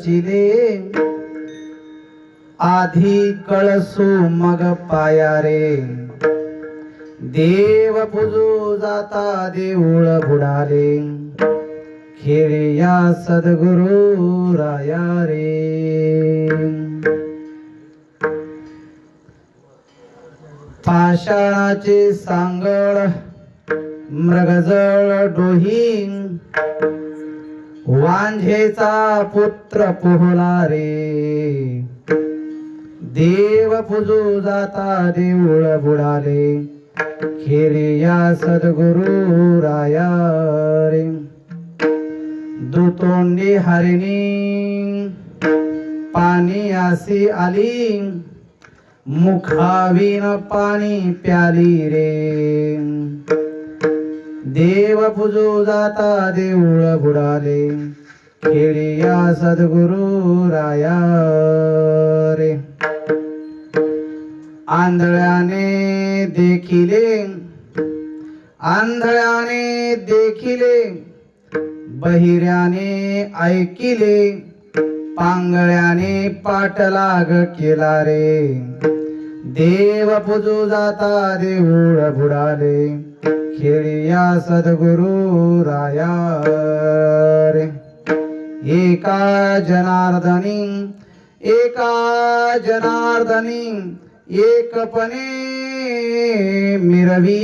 रचिले आधी कळसू मग पाया रे देव पूजू जाता देऊळ बुडाले खेळी या सद्गुरु राया रे पाषाणाचे सांगळ मृगजळ डोही वांझेचा पुत्र पोहला रे देव पूजू जाता देऊळ बुडाले खेरी या सद्गुरु राया रे दुतोंडी हरिणी पाणी आसी आली मुखावीन पाणी प्याली रे देव पूजू जाता देऊळ बुडाले खेळी या सद्गुरु राया रे आंधळ्याने देखिले बहिऱ्याने ऐकिले पांगळ्याने पाठलाग केला रे देव पूजू जाता देऊळ बुडाले खेळी या सद्गुरु राया रे एका जनार्दनी एकपणे मिरवी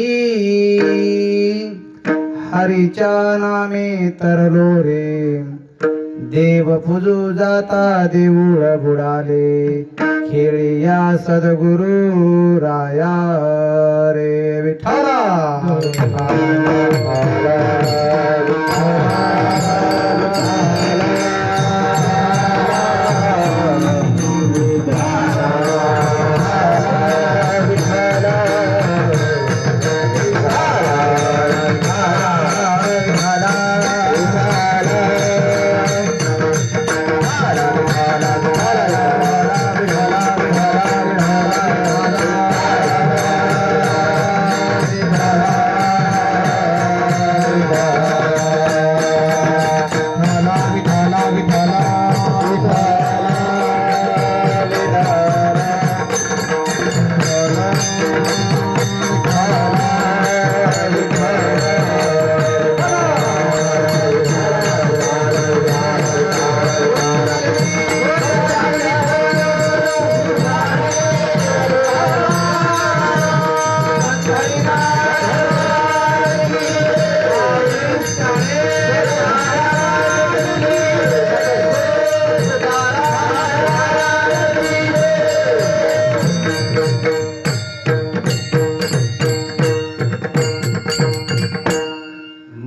हरीच्या नामे तरलो रे देव पूजू जाता देऊळ बुडाले खेळी या सद्गुरु राया रे विठ्ठला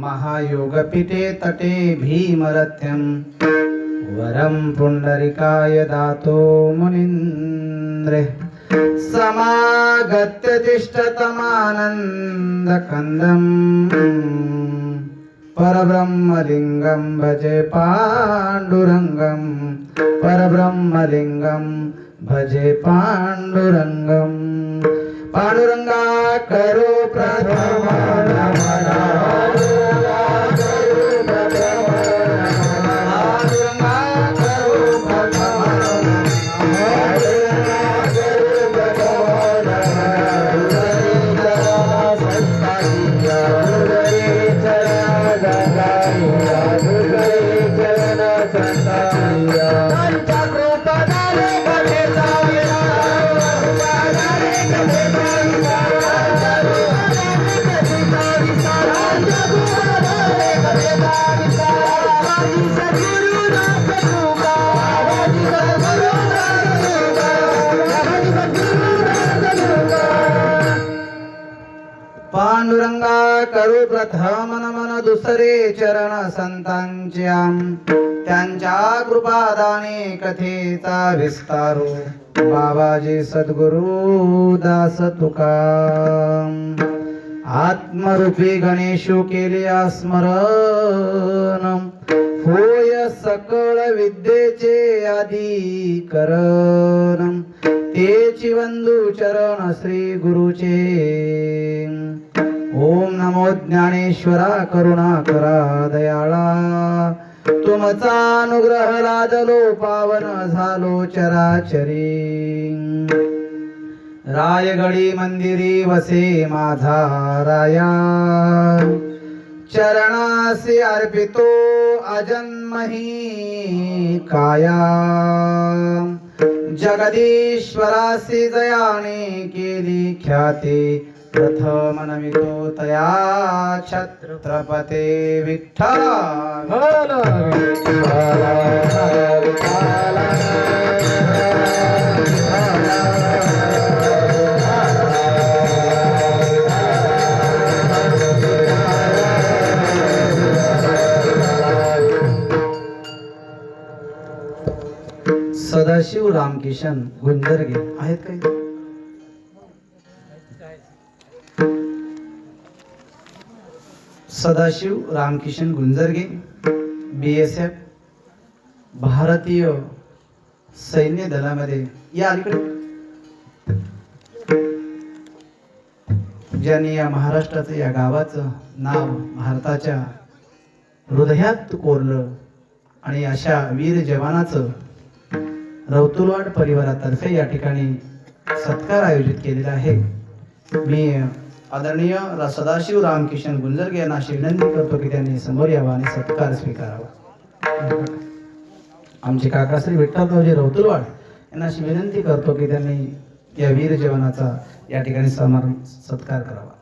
महायोगपीठे तटे भीमरथ्यं वरं पुंडरीकाय दातो मुनीन्द्रे समागत्य तिष्ठतमानन्दकन्दम् परब्रह्मलिङ्गं भजे पाण्डुरङ्गं परब्रह्मलिङ्गं भजे पाण्डुरङ्गं पाण्डुरङ्गा करो प्रथम नमः पांडुरंगा करू प्रथम नमन दुसरे चरण संतांच्या त्यांच्या कृपादाने कथेचा विस्तारू बाबाजी सद्गुरु दास तुका आत्मरूपी गणेशू केले स्मरण होय सकळ विद्येचे आदी करण तेची वंदू चरण श्री गुरुचे ओम नमो ज्ञानेश्वरा करुणा करा दयाळा तुमचा अनुग्रह लादलो पावन झालो चराचरी रायगडी मंदिरी वसे माझा राया चरणासी अर्पितो अजन्मही काया जगदीश्वरासी जयाने केली ख्याती प्रथम नमितो तया छत्रपते विठ्ठला सदाशिव रामकिशन गुंजरगे आहेत काही सदाशिव रामकिशन गुंजरगे BSF भारतीय सैन्य दलामध्ये या अलीकडे ज्यांनी या महाराष्ट्राचं या गावाचं नाव भारताच्या हृदयात कोरलं आणि अशा वीर जवानाचं रौतुलवाड परिवारातर्फे या ठिकाणी सत्कार आयोजित केलेला आहे। मी आदरणीय सदाशिव रामकिशन गुंजरगे यांना अशी विनंती करतो की त्यांनी समोर यावा आणि सत्कार स्वीकारावा। आमचे काका श्री विठ्ठलरावजी रौतुलवाड यांना अशी विनंती करतो की त्यांनी या वीर जवानाचा या ठिकाणी सत्कार करावा।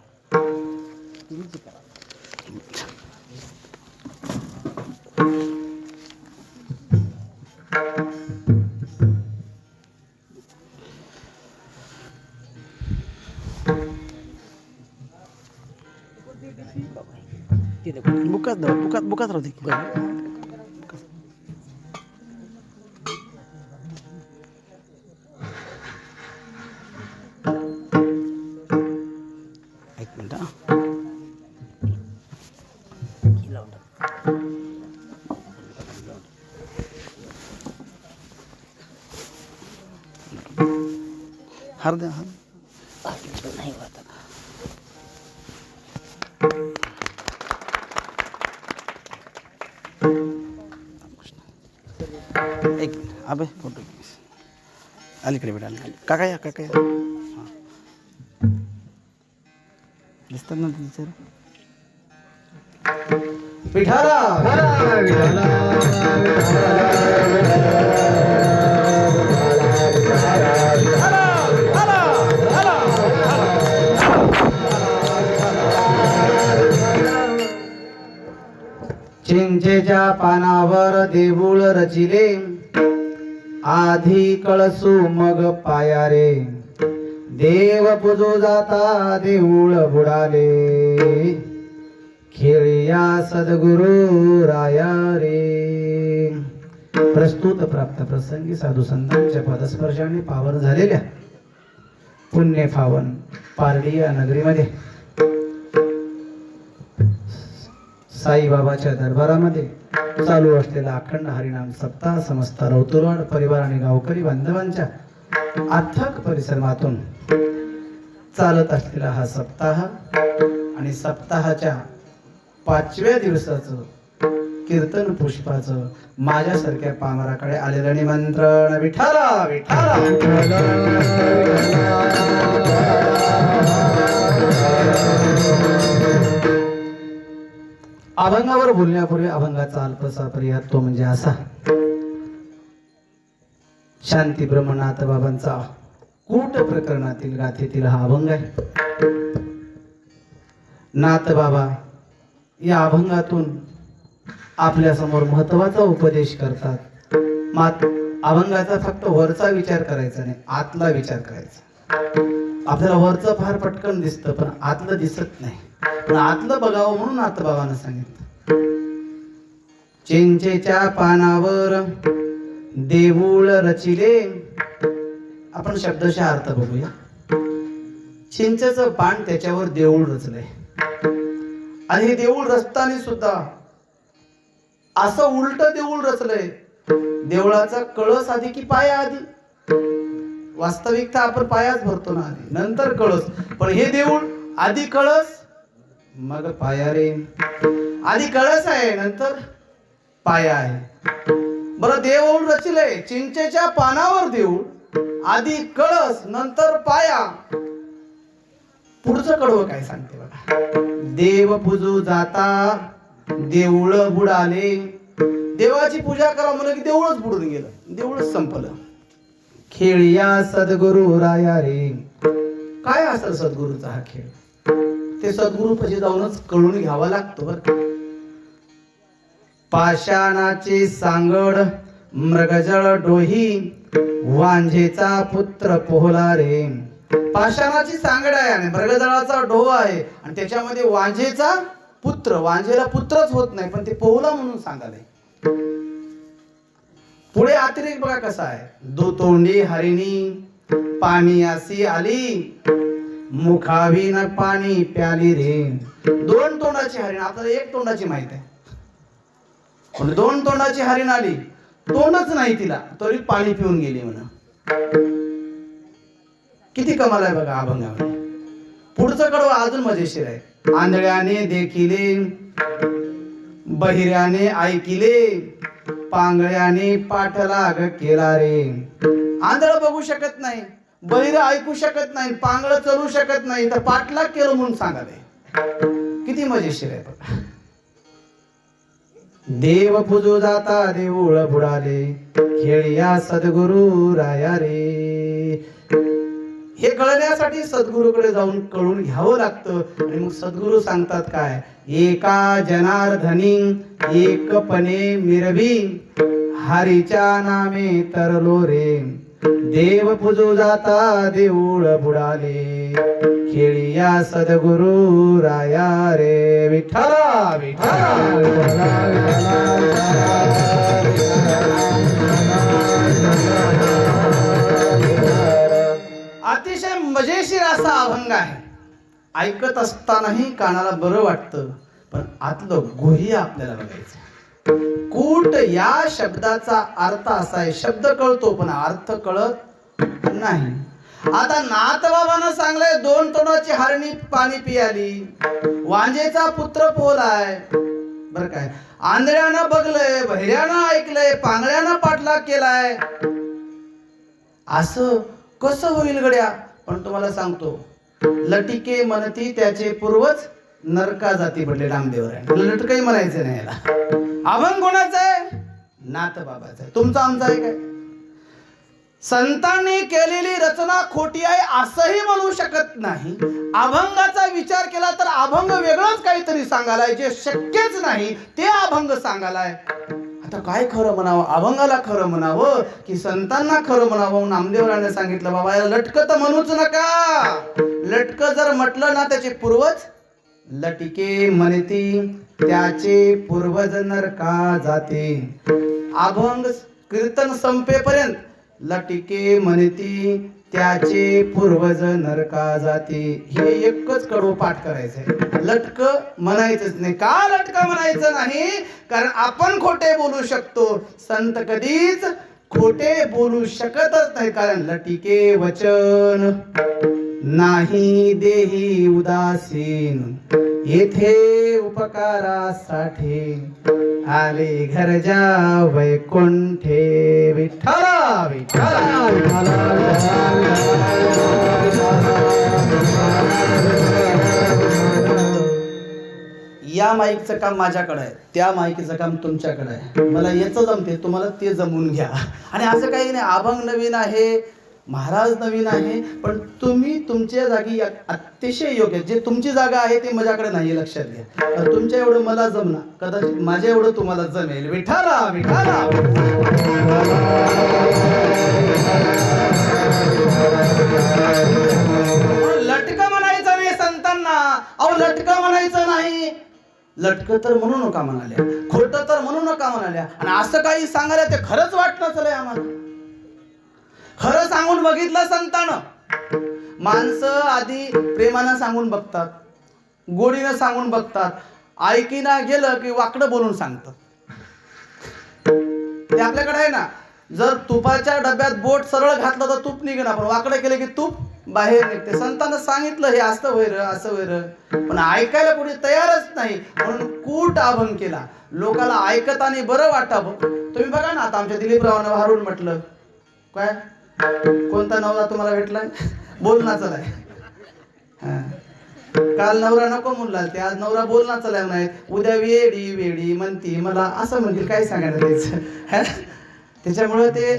बुकात राहू दे एक मिनिट हार द्या नाही वाटत एक अबे फोटो अलीकडे बेटा काका या हां दिसतात ना टीचर विठाला चिंचेच्या पानावर देऊळ रचिले आधी कळसू मग पाया रे देव पूजो जाता देऊळ बुडाले खेळया सद्गुरु राया रे। प्रस्तुत प्राप्त प्रसंगी साधू संतांच्या पदस्पर्शाने पावन झालेल्या पुण्य पावन पारडी या नगरीमध्ये साईबाबाच्या दरबारामध्ये चालू असलेला अखंड हरिनाम सप्ताह समस्त रौतुलवाड परिवार आणि गावकरी बांधवांच्या अथक परिश्रमातून चालत असलेला हा सप्ताह आणि सप्ताहाच्या 5व्या दिवसाचं कीर्तन पुष्पाचं माझ्यासारख्या पामराकडे आलेलं निमंत्रण विठाला विठाला अभंगावर बोलण्यापूर्वी अभंगाचा अल्पसा पर्याय तो म्हणजे असा शांती ब्रह्मनाथ बाबांचा कूट प्रकरणातील गाथेतील हा अभंग आहे। नाथ बाबा या अभंगातून आपल्या समोर महत्वाचा उपदेश करतात। अभंगाचा फक्त वरचा विचार करायचा नाही, आतला विचार करायचा। आपल्याला वरचं फार पटकन दिसतं पण आतलं दिसत नाही, पण आतलं बघावं म्हणून नाथबाबांना सांगितलं। चिंचेच्या पानावर देऊळ रचिले, आपण शब्दशः अर्थ बघूया। चिंचेचं पान त्याच्यावर देऊळ रचलंय आणि हे देऊळ रचताना सुद्धा असं उलट देऊळ रचलंय। देवळाचा कळस आधी की पाया आधी? वास्तविकता आपण पायाच भरतो ना आधी, नंतर कळस। पण हे देऊळ आधी कळस मग पाया रे। आधी कळस आहे नंतर पाया आहे. बरं, देऊळ रचिलंय चिंचेच्या पानावर देऊळ, आधी कळस नंतर पाया. पुढचं कडवं काय सांगते बघा. देव पूजू जाता देऊळ बुडाले. देवाची पूजा करा म्हणलं की देऊळच बुडून गेलं, देऊळच संपलं. खेळिया सद्गुरु राया रे. काय असेल सद्गुरूचा हा खेळ, ते सद्गुरू पाशी जाऊनच कळून घ्यावा लागतो बरं. पाषाणाची सांगड मृगजळ डोही, वांझेचा पुत्र पोहला रे. पाषाणाची सांगड आहे आणि मृगजळाचा डोह आहे आणि त्याच्यामध्ये वांझेचा पुत्र. वांझेला पुत्रच होत नाही पण ते पोहला म्हणून सांगाले. पुढे अतिरेक बघा कसा आहे. दुतोंडी हरिणी पाणी अशी आली, मुखावी न पाणी प्याली रे. दोन तोंडाची हरिण, आपल्याला एक तोंडाची माहित आहे, पण दोन तोंडाची हरिण आली, तोंडच नाही तिला तरी पाणी पिऊन गेली म्हणा. किती कमाल आहे बघा अभंगामध्ये. पुढचं कडवं अजून मजेशीर आहे. आंधळ्याने देखिले बहिऱ्याने ऐकिले, पांगळ्याने पाठलाग केला रे. आंधळ बघू शकत नाही, बहिर ऐकू शकत नाही, पांगळ चलू शकत नाही, तर पाठलाग केलं म्हणून सांगाले. किती मजेशीर आहे बघा. देव पूजू जाता देऊळ बुडाले, खेळिया सद्गुरु राया रे. हे कळण्यासाठी सद्गुरूकडे जाऊन कळून घ्यावं लागतं. आणि मग सद्गुरू सांगतात काय. एका जनार्दनी एकपणे मिरवी, हरीच्या नामे तरलो रे. देव पूजू जाता देऊळ बुडाले, खेळिया सद्गुरु राया रे. विठ्ठला विठ्ठला. अतिशय मजेशीर असा अभंग आहे. ऐकत असतानाही कानाला बरं वाटतं, पण आतलं गुह्य आपल्याला बघायचं. कूट या शब्दाचा अर्थ असा आहे, शब्द कळतो पण अर्थ कळत नाही. आता नाथबाबांना सांगलंय दोन तोंडाची हरणी पाणी पियाली, वांजेचा पुत्र पोहलाय. बर काय, आंधळ्यानं बघलंय, बहिऱ्यानं ऐकलंय, पांगळ्यानं पाठलाग केलाय. असं कसं होईल गड्या. पण तुम्हाला सांगतो, लटिके म्हणती त्याचे पूर्वज नरका जाती पडले. रामदेवराय लटकही म्हणायचं नाही याला. अभंग कोणाचा आहे? नाथबाबाचा आहे. तुमचा आमचा आहे काय? संतांनी केलेली रचना खोटी आहे असंही म्हणू शकत नाही. अभंगाचा विचार केला तर अभंग वेगळंच काहीतरी सांगालाय, जे शक्यच नाही ते अभंग सांगालाय. आता काय खरं म्हणावं, अभंगाला खरं म्हणावं की संतांना खरं म्हणावं. नामदेवराने सांगितलं बाबा याला लटकं तर म्हणूच नका. लटकं जर म्हटलं ना त्याचे पूर्वज लटिके म्हणती त्याचे पूर्वज नरका जाते. अभंग कीर्तन संपेपर्यंत लटिके म्हणती त्याचे पूर्वज नरका जाते. हे एकच कडवं पाठ करायचंय. लटक म्हणायचंच नाही. का लटका म्हणायचं नाही? कारण आपण खोटे बोलू शकतो, संत कधीच खोटे बोलू शकतच नाही. कारण लटिके वचन नाही देही उदासीन, येथे उपकारासाठी आले घरजा वैकुंठे. विठ्ठला विठ्ठला या माईकचं काम माझ्याकडे आहे, त्या माईकचं काम तुमच्याकडे आहे. मला याचं जमते, तुम्हाला ते जमून घ्या. आणि असं काही नाही, अभंग नवीन आहे, महाराज नवीन आहे, पण तुम्ही तुमच्या जागी अतिशय योग्य. जे तुमची जागा आहे ते माझ्याकडे नाही, लक्षात घ्या. तुमच्या एवढं मला जमणार, कदाचित माझ्या एवढं तुम्हाला जमेल. विठाला विठाला. लटकं म्हणायचं नाही संतांना. अहो लटकं म्हणायचं नाही. लटकं तर म्हणू नका म्हणाल्या, खोटं तर म्हणू नका म्हणाल्या. आणि असं काही सांगायला ते खरंच वाटलं चलय आम्हाला. खरं सांगून बघितलं संतानं. माणसं आधी प्रेमानं सांगून बघतात, गोडीनं सांगून बघतात. ऐकीना गेलं की वाकडं बोलून सांगतात. ते आपल्याकडे आहे ना. जर तुपाच्या डब्यात बोट सरळ घातलं तर तूप निघेना, पण वाकडं केलं की तूप बाहेर निघते. संतांना सांगितलं हे असं होईल असं होईल, पण ऐकायला कोणी तयारच नाही. म्हणून कूट अभंग केला. लोकाला ऐकताना बरं वाटावं. तुम्ही बघा ना, आता आमच्या दिलीपरावांना भारून म्हटलं काय, कोणता नवरा तुम्हाला भेटलाय, बोलना चलाय. काल नवरा नको म्हणला ते, आज नवरा बोलना चलाय नाही. उद्या वेडी वेडी म्हणती मला, असं म्हणतील. काय सांगायला त्याचं. त्याच्यामुळं ते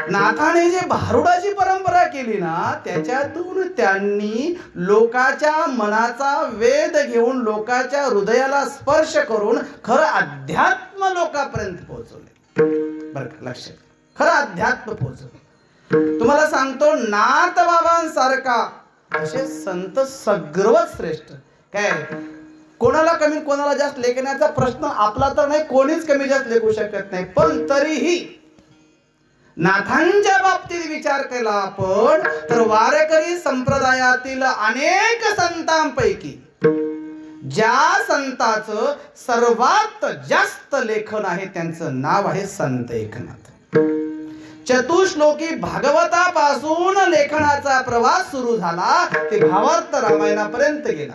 नाथाने जे भारुडाची परंपरा केली ना, त्याच्यातून त्यांनी लोकाच्या मनाचा वेध घेऊन, लोकाच्या हृदयाला स्पर्श करून खरं अध्यात्म लोकांपर्यंत पोहोचवले. बरं का, लक्षात, खरं अध्यात्म पोहोचवले. तुम्हाला सांगतो, नाथ बाबांसारखा असे संत सर्वच श्रेष्ठ. काय कोणाला कमी कोणाला जास्त लेखण्याचा प्रश्न आपला तर नाही, कोणीच कमी जास्त लेखू शकत नाही. पण तरीही नाथांच्या बाबतीत विचार केला आपण तर वारकरी संप्रदायातील अनेक संतांपैकी ज्या संताचं सर्वात जास्त लेखन आहे त्यांचं नाव आहे संत एकनाथ. चतुश्लोकी भागवतापासून लेखनाचा प्रवास सुरू झाला, ते भावार्थ रामायणापर्यंत गेला.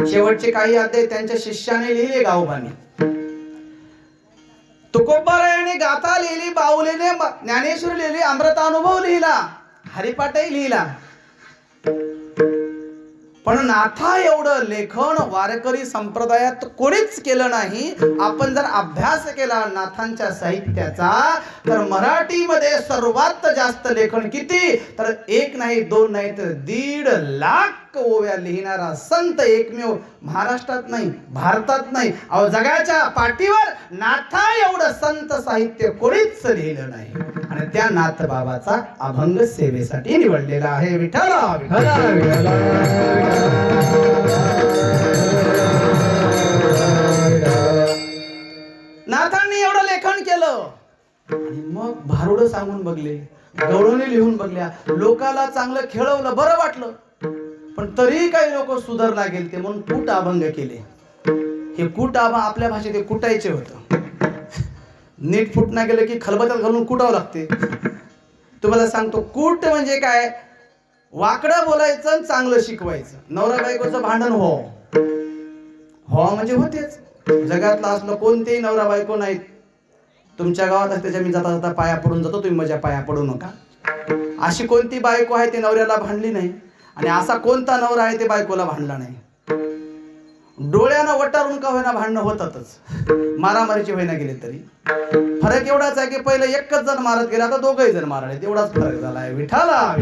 शेवटचे काही अध्याय त्यांच्या शिष्याने लिहिले, गावोबांनी. तुकोबारायाने गाथा लिहिली, बाहुलीने ज्ञानेश्वरी लिहिली, अमृतानुभव लिहिला, हरिपाठही लिहिला. पण नाथा एवढं लेखन वारकरी संप्रदायात कोणीच केलं नाही. आपण जर अभ्यास केला नाथांच्या साहित्याचा तर मराठीमध्ये सर्वात जास्त लेखन किती, तर एक नाही दोन नाही तर 1.5 लाख ओव्या लिहिणारा संत एकमेव महाराष्ट्रात नाही, भारतात नाही, अहो जगाच्या पाठीवर नाथा एवढं संत साहित्य कोणीच लिहिलं नाही. आणि त्या नाथ बाबाचा अभंग सेवेसाठी निवडलेला आहे. विठ्ठला विठ्ठला विठ्ठला. नाथांनी एवढं लेखन केलं आणि मग भारुड सांगून बघले, गवळणी लिहून बघल्या, लोकाला चांगलं खेळवलं, बरं वाटलं. पण तरी काही लोक सुधारला गेले, ते म्हणून कूट अभंग केले. हे कूट अभंग आपल्या भाषेत ते कुटायचे होतं. नीट फुटना गेलं की खलबत्यात घालून कुटावं लागते. तुम्हाला सांगतो, कूट म्हणजे काय, वाकडं बोलायचं, चांगलं शिकवायचं. नवरा बायकोचं भांडण हो म्हणजे होतेच. जगातला असलं कोणतेही नवरा बायको नाहीत. तुमच्या गावात असते, मी जाता जाता पाया पडून जातो, तुम्ही माझ्या पाया पडू नका. अशी कोणती बायको आहे ते नवऱ्याला भांडली नाही, आणि असा कोणता नवरा आहे ते बायकोला भांडला नाही. डोळ्यानं वटारून का होईना भांडणं होतातच, मारामारीची होईना गेले तरी. फरक एवढाच आहे की पहिलं एकच जण मारत गेला, आता दोघही जण मारले, तेवढाच फरक झाला आहे. विठाला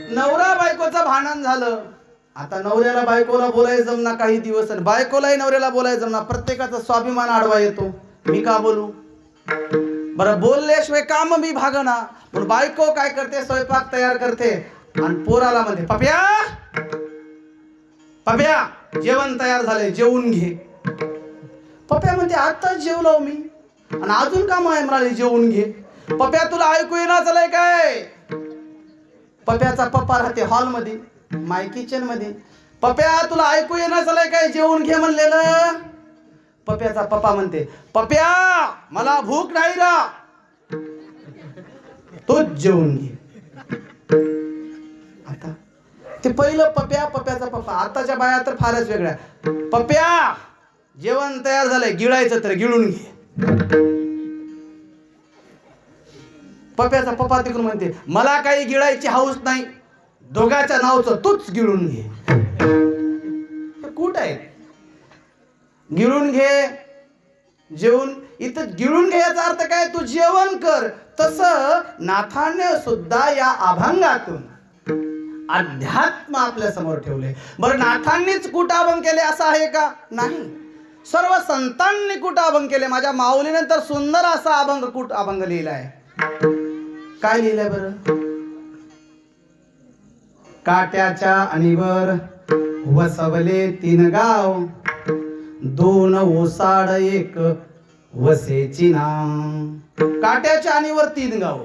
नवरा बायकोचं भांडण झालं. आता नवऱ्याला बायकोला बोलायचं जमना काही दिवस, आणि बायकोलाही नवऱ्याला बोलायचं जमना. प्रत्येकाचा स्वाभिमान आडवा येतो. मी का बोलू, बरं बोलल्याशिवाय काम मी भागना. पण बायको काय करते, स्वयंपाक तयार करते आणि पोराला म्हणते, पप्या पप्या जेवण तयार झालंय, जेवून घे. पप्या म्हणते, आताच जेवलो मी आणि अजून काम आहे म्हणाले, जेवून घे. पप्या तुला ऐकू येणार झालंय काय. पप्याचा पप्पा राहते हॉलमध्ये, माय किचन मध्ये. पप्या तुला ऐकू येणार झालंय काय, जेवून घे म्हणलेलं. पप्याचा पप्पा म्हणते, पप्या मला भूक नाही रा, तोच जेवून घे. आता ते पहिलं पप्या, पप्याचा पप्पा. आताच्या बाया तर फारच वेगळ्या. पप्या जेवण तयार झालंय, गिळायचं तर गिळून घे. पप्याचा पप्पा तिकडून म्हणते, मला काही गिळायची हौस नाही, दोघाच्या नावचं तूच गिळून घे. कुठं आहे गिळून घे, जेवून. इथं गिळून घ्यायचा अर्थ काय, तू जेवण कर. तसं नाथाने सुद्धा या अभंगातून अध्यात्म आपल्या समोर ठेवले. बरं, नाथांनीच कुटाभंग केले असं आहे का, नाही. सर्व संतांनी कुटाभंग केले. माझ्या माऊलीनंतर सुंदर असा अभंग कुट अभंग लिहिलाय. काय लिहिलंय बरं, काट्याच्या आणीवर वसवले 3 गाव, 2 ओसाड 1 वसेची नाव. काट्याच्या आणीवर 3 गाव,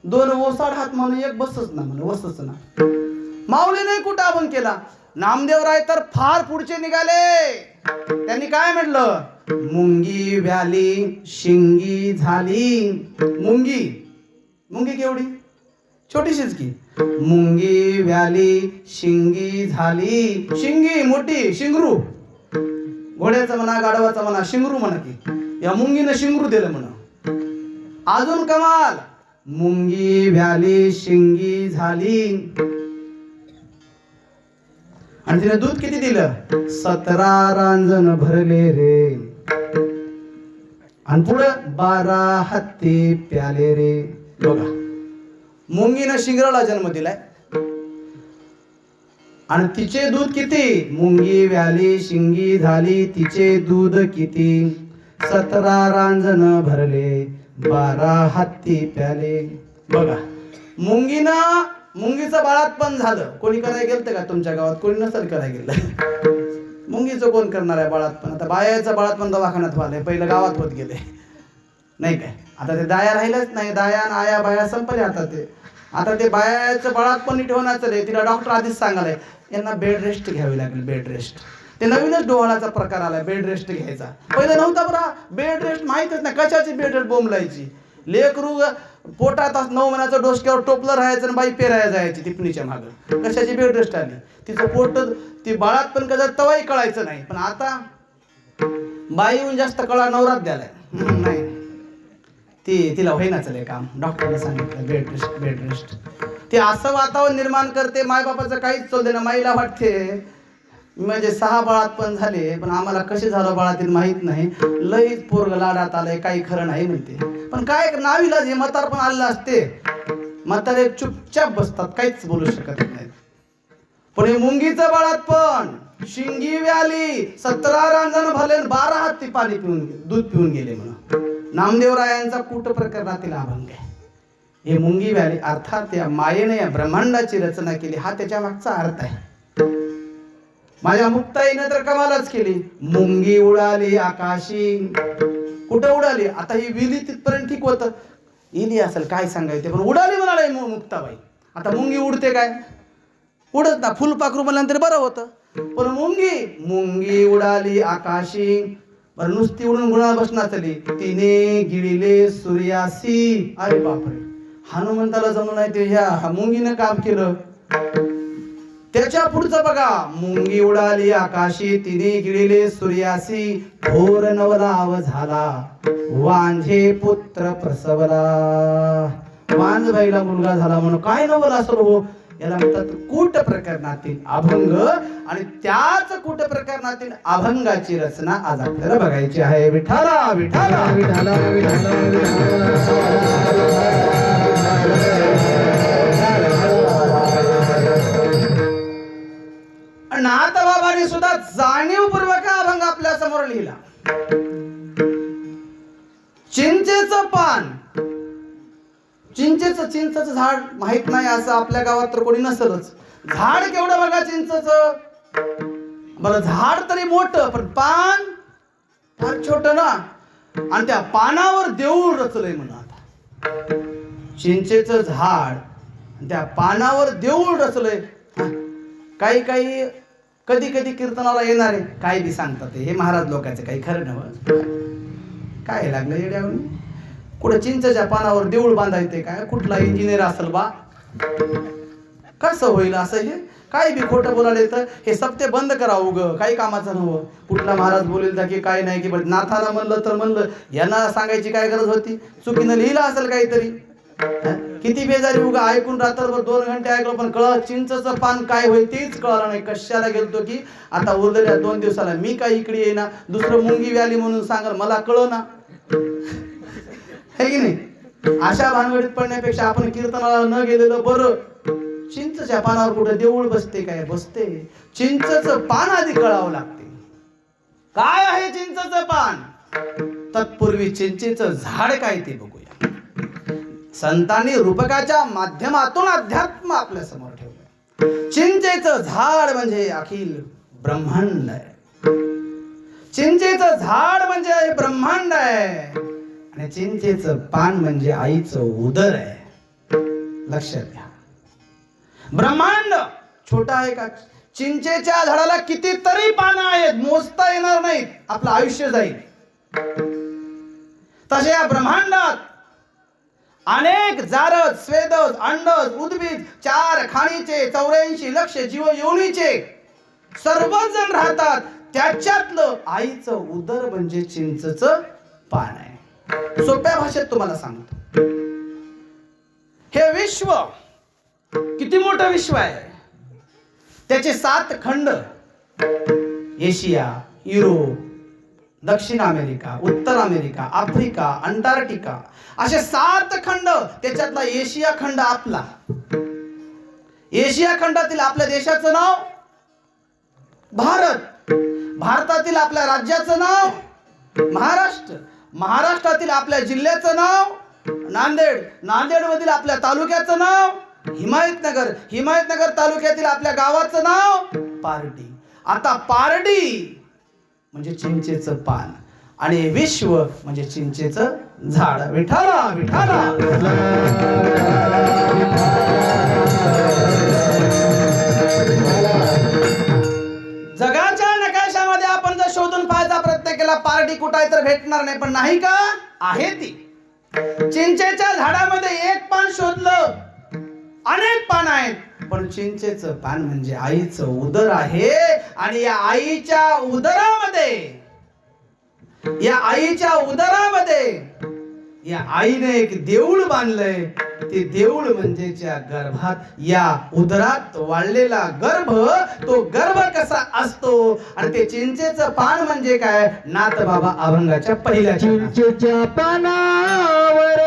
2 ओसाड हात म्हणून 1 बसच ना, म्हणून वसच ना. माऊलीने कुटाभंग केला. नामदेवराय तर फार पुढचे निघाले. त्यांनी काय म्हटलं, मुंगी व्याली शिंगी झाली. मुंगी मुंगी केवढी छोटीशीच की. मुंगी व्याली शिंगी झाली. शिंगी मोठी, शिंगरू. घोड्याचं म्हणा, गाढवाचं म्हणा, शिंगरू म्हणा की. या मुंगीनं शिंगरू दिलं म्हणा. अजून कमाल, मुंगी व्याली शिंगी झाली. आणि तिने दूध किती दिलं? 17 रांजण भरले रे. आणि पुढं 12 हत्ती प्याले रे. बघा, मुंगीनं शिंगराला जन्म दिलाय आणि तिचे दूध किती? मुंगी व्याली शिंगी झाली, तिचे दूध किती? 17 रांजण भरले, 12 हत्ती प्याले. बघा, मुंगीचं बाळातपण झालं. कोणी करायला गेलं का तुमच्या गावात? कोणी नसेल करायला गेलं. मुंगीचं कोण करणार आहे बाळातपण? आता बायाचं बाळातपण दवाखान्यात व्हायलंय, पहिलं गावात होत गेले नाही काय. आता ते दाया राहिलंच नाही. दाया आणि आया बाया संपले आता ते बायाचं बाळातपण नीट होण्याचं रे. तिला डॉक्टर आधीच सांगायला यांना बेड रेस्ट घ्यावी लागेल. बेड रेस्ट ते नवीनच डोहाळाचा प्रकार आलाय, बेड रेस्ट घ्यायचा. पहिलं नव्हता बरा बेड रेस्ट, माहितच नाही कशाची बेड रेस्ट बोंबलायची. लेकरू पोटात 9 महिन्याचं डोसक्यावर टोपलं राहायचं आणि बाई पेरायला जायची टिपणीच्या मागं. कशाची बेड रेस्ट आली? तिचं पोट ती बाळात पण कदा तवाही कळायचं नाही. पण आता बाई येऊन जास्त कळा नवरात द्यालाय. नाही, तिला होईना चालय काम. डॉक्टरने सांगितलं बेड रेस्ट, बेड रेस्ट. ते असं वातावरण निर्माण करते, मायबापाचं काहीच चल ना. माईला वाटते म्हणजे 6 बाळातपण झाले, पण आम्हाला कसे झालं बाळातील माहित नाही. लईच पोरग लाडात आलंय, काही खरं नाही म्हणते. पण काय नावीलाज, हे म्हातारपण आलेलं असते. म्हातारे चुपचाप बसतात, काहीच बोलू शकत नाहीत. पण हे मुंगीचं बाळातपण, शिंगी व्याली 17 रांजण भरले, 12 हत्ती पाणी पिऊन दूध पिऊन गेले म्हणून. नामदेवरायांचा कूट प्रकरणातील अभंग आहे हे. मुंगी व्याली अर्थात या मायेने या ब्रह्मांडाची रचना केली, हा त्याच्या मागचा अर्थ आहे. माझ्या मुक्ताईनं तर कमालच केली. मुंगी उडाली आकाशी. कुठं उडाली? आता ही विली तिथपर्यंत ठीक होतं, इली असेल काय सांगायचे, पण उडाली म्हणाले मुक्ताबाई. आता मुंगी उडते काय? उडत ना. फुलपाखरू म्हणल्यानंतर बरं होतं. पण मुंगी उडाली आकाशी. बरं, नुसती उडून गुणा बसणार तरी. तिने गिळले सूर्यासी. अरे बापरे, हनुमंताला जमलं नाही ते ह्या मुंगीनं काम केलं. त्याच्या पुढचं बघा, मुंगी उडाली आकाशी, तिने गिळले सूर्यासी. घोर नवलाव झाला, वांझे पुत्र प्रसवला. वांझबाईला मुलगा झाला म्हणून काय नवल असं हो. याला म्हणतात कूट प्रकरणातील अभंग. आणि त्याच कूट प्रकरणातील अभंगाची रचना आज आपल्याला बघायची आहे. विठाला विठाला विठाला नाथबाबांनी सुद्धा जाणीवपूर्वक अभंग आपल्या समोर लिहिला. चिंचेचं पान, चिंचेचं झाड माहित नाही असं आपल्या गावात तर कोणी नसलच. झाड केवढं बघा चिंचेचं. बरं, झाड तरी मोठं, पण पान फार छोट ना. आणि त्या पानावर देऊळ रचलंय म्हणा. आता चिंचेचं झाड, त्या पानावर देऊळ रचलंय. काही कधी कीर्तनाला येणारे काय बी सांगतात. हे महाराज लोकांचं काही खरं नव्हतं. काय लागलं येड्यावर? कुठं चिंचेच्या पानावर देऊळ बांधायचे काय? कुठला इंजिनियर असेल बा? कसं होईल असं? हे काय बी खोटं बोलायला तर हे सप्ते बंद करा. उग काही कामाचं नव्हतं. कुठला महाराज बोलेल की काय नाही की नाथाला म्हणलं यांना सांगायची काय गरज होती? चुकीनं लिहिलं असेल काहीतरी. किती बेजारी उगा ऐकून रात्रभर 2 घंटे ऐकलो, पण कळलं चिंचचं पान काय होईल तेच कळलं नाही. कशाला गेलतो की आता उरलेल्या 2 दिवसाला मी काय इकडे येईना, दुसरं मुंगी व्याली म्हणून सांगाल, मला कळ ना. है की नाही? अशा भानगडीत पडण्यापेक्षा आपण कीर्तनाला न गेलेलं बरं. चिंचच्या पानावर कुठे देऊळ बसते काय? बसते. चिंचचं पान आधी कळावं लागते. काय आहे चिंचचं पान? तत्पूर्वी चिंचेचं झाड काय ते बघूया. संतांनी रूपकाच्या माध्यमातून अध्यात्म आपल्या समोर ठेवलं. चिंचेचं झाड म्हणजे अखिल ब्रह्मांड आहे. चिंचेचं झाड म्हणजे ब्रह्मांड आहे. आणि चिंचेचं पान म्हणजे आईचं उदर आहे. लक्षात घ्या. ब्रह्मांड छोटा आहे का? चिंचेच्या झाडाला कितीतरी पानं आहेत, मोजता येणार नाहीत. आपलं आयुष्य जाईल. तसे या ब्रह्मांडात अनेक जारद, स्वेदज, अंडज, उद्भिद, 4 खाणीचे 84 लक्ष जीव योनीचे सर्वजण राहतात. त्याच्यातलं आईचं उदर म्हणजे चिंचचं पान आहे. सोप्या भाषेत तुम्हाला सांगतो, हे विश्व किती मोठं विश्व आहे. त्याचे 7 खंड, एशिया, युरोप, दक्षिण अमेरिका, उत्तर अमेरिका, आफ्रिका, अंटार्क्टिका असे 7 खंड. त्याच्यातला एशिया खंड आपला. एशिया खंडातील आपल्या देशाचं नाव भारत. भारतातील आपल्या राज्याचं नाव महाराष्ट्र. महाराष्ट्रातील आपल्या जिल्ह्याचं नाव नांदेड. नांदेडमधील आपल्या तालुक्याचं नाव हिमायतनगर. हिमायतनगर तालुक्यातील आपल्या गावाचं नाव पारडी. आता पारडी म्हणजे चिंचेचं पान आणि विश्व म्हणजे चिंचेचं झाड. विठाला विठाला. जगाच्या नकाशामध्ये आपण जर शोधून पाहायचा प्रयत्न केला, पारडी कुठे आहे तर भेटणार नाही. पण नाही का, आहे ती. चिंचेच्या झाडामध्ये एक पान शोधलं, अनेक पान आहेत, पण चिंचेचं पान म्हणजे आईचं उदर आहे. आणि या आईच्या उदरामध्ये या आईने एक देऊळ बांधलंय. ते देऊळ म्हणजे ज्या गर्भात, या उदरात वाढलेला गर्भ, तो गर्भ कसा असतो. आणि ते चिंचेचं पान म्हणजे काय, नाथ बाबा अभंगाच्या पहिल्या चिंचेच्या पानावर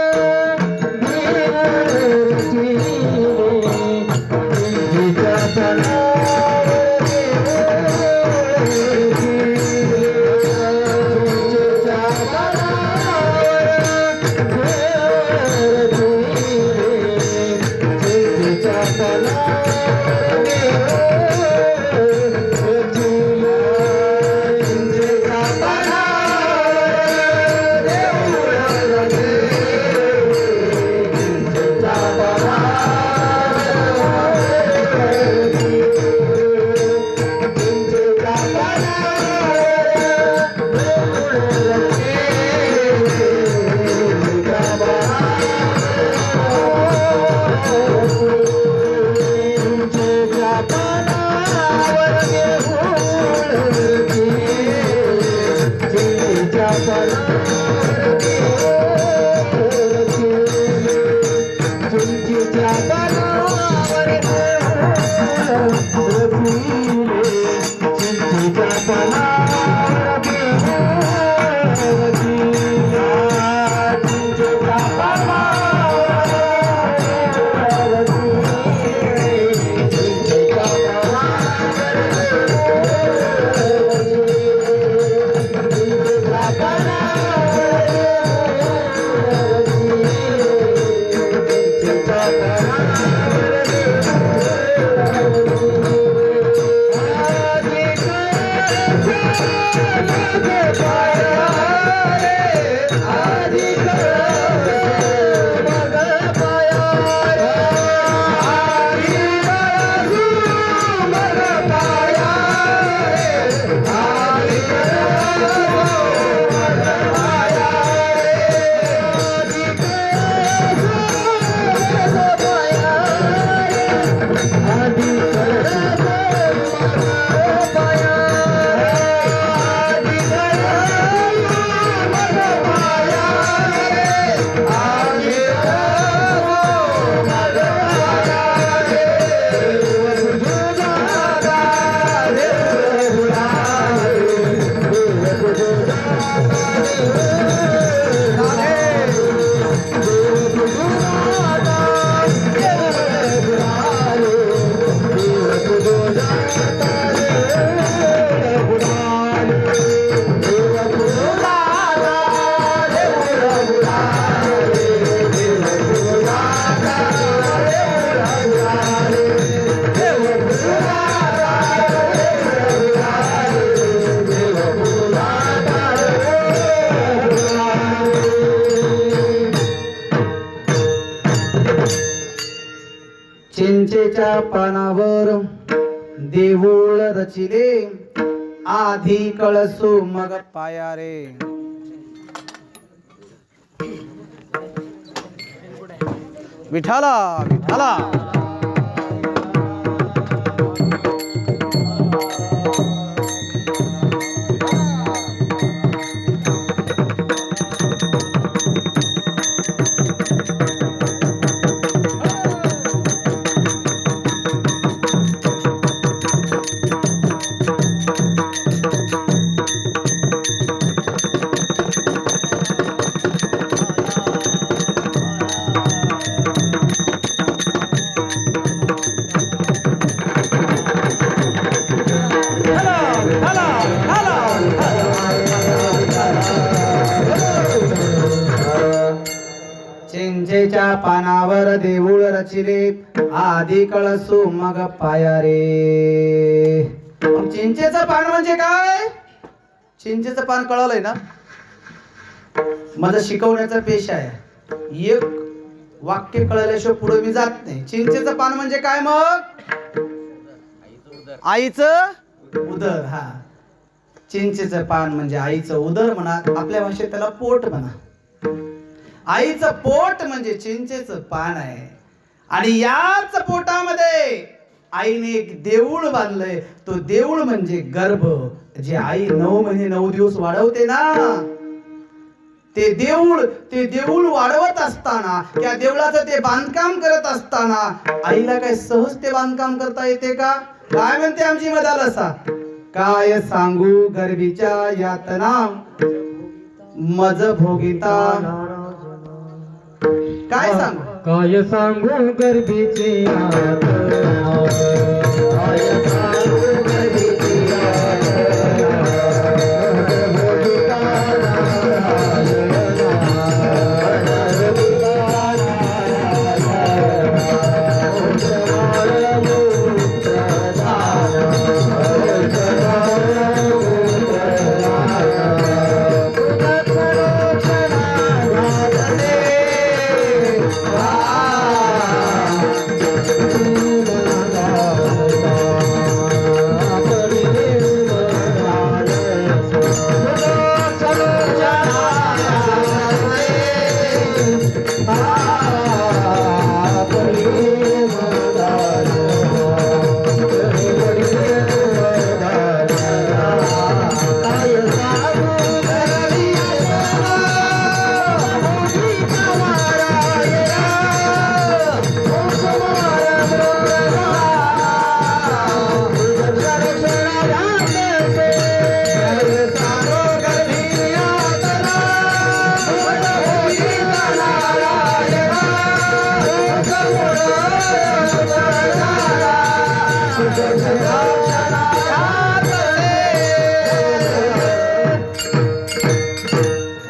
चिंचेच्या पानावर देऊळ रचिले, आधी कळसो मग पाया रे. विठाला विठाला. चिंचेच्या पानावर देऊळ रचिले आधी कळसू मग पाया रे. मग चिंचेचं पान म्हणजे काय? चिंचेचं पान कळलंय ना? माझा शिकवण्याचा पेशा आहे. एक वाक्य कळल्याशिवाय पुढे मी जात नाही. चिंचेचं पान म्हणजे काय मग? आईचं उदर. हा, चिंचेचं पान म्हणजे आईचं उदर म्हणा, आपल्या भाषेत त्याला पोट म्हणा. आईचं पोट म्हणजे चिंचेचं पान आहे. आणि याच पोटामध्ये आईने एक देऊळ बांधलंय. तो देऊळ म्हणजे गर्भ, जे आई 9 महिने 9 दिवस वाढवते ना, ते देऊळ वाढवत असताना, त्या देवळाचं ते बांधकाम करत असताना आईला काय सहज ते बांधकाम करता येते का? काय म्हणते आमची मदालसा, काय सांगू गर्भीच्या यातना मज भोगिता. काय सांगू? काय सांगू गर्भीची यातना, काय सांगू गर्भीची यातना, भोगिता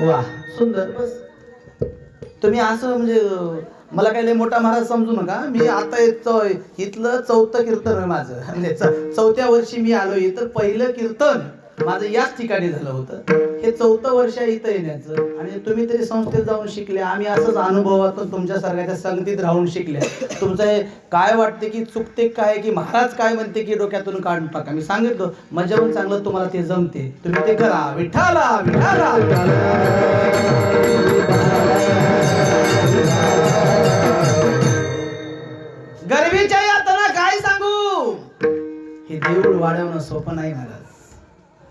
वा, सुंदर. बस तुम्ही असं म्हणजे मला काही लय मोठा महाराज समजू नका. मी आता इथलं 4थं कीर्तन आहे माझं. म्हणजे 4थ्या वर्षी मी आलो. इथं पहिलं कीर्तन माझं याच ठिकाणी झालं होतं. हे 4थं वर्ष आहे इथं येण्याचं. आणि तुम्ही तरी संस्थेत जाऊन शिकले, आम्ही असंच अनुभवातून तुमच्या सारख्या संगतीत राहून शिकले. तुमचं हे काय वाटते की चुकते काय, की महाराज काय म्हणते की डोक्यातून काढून टाका. मी सांगितलं मजावून चांगलं तुम्हाला ते जमते, तुम्ही ते करा. विठाला विठाला. गर्भीच्या यातना काय सांगू. हे देऊळ वाढवणं सोपं नाही महाराज.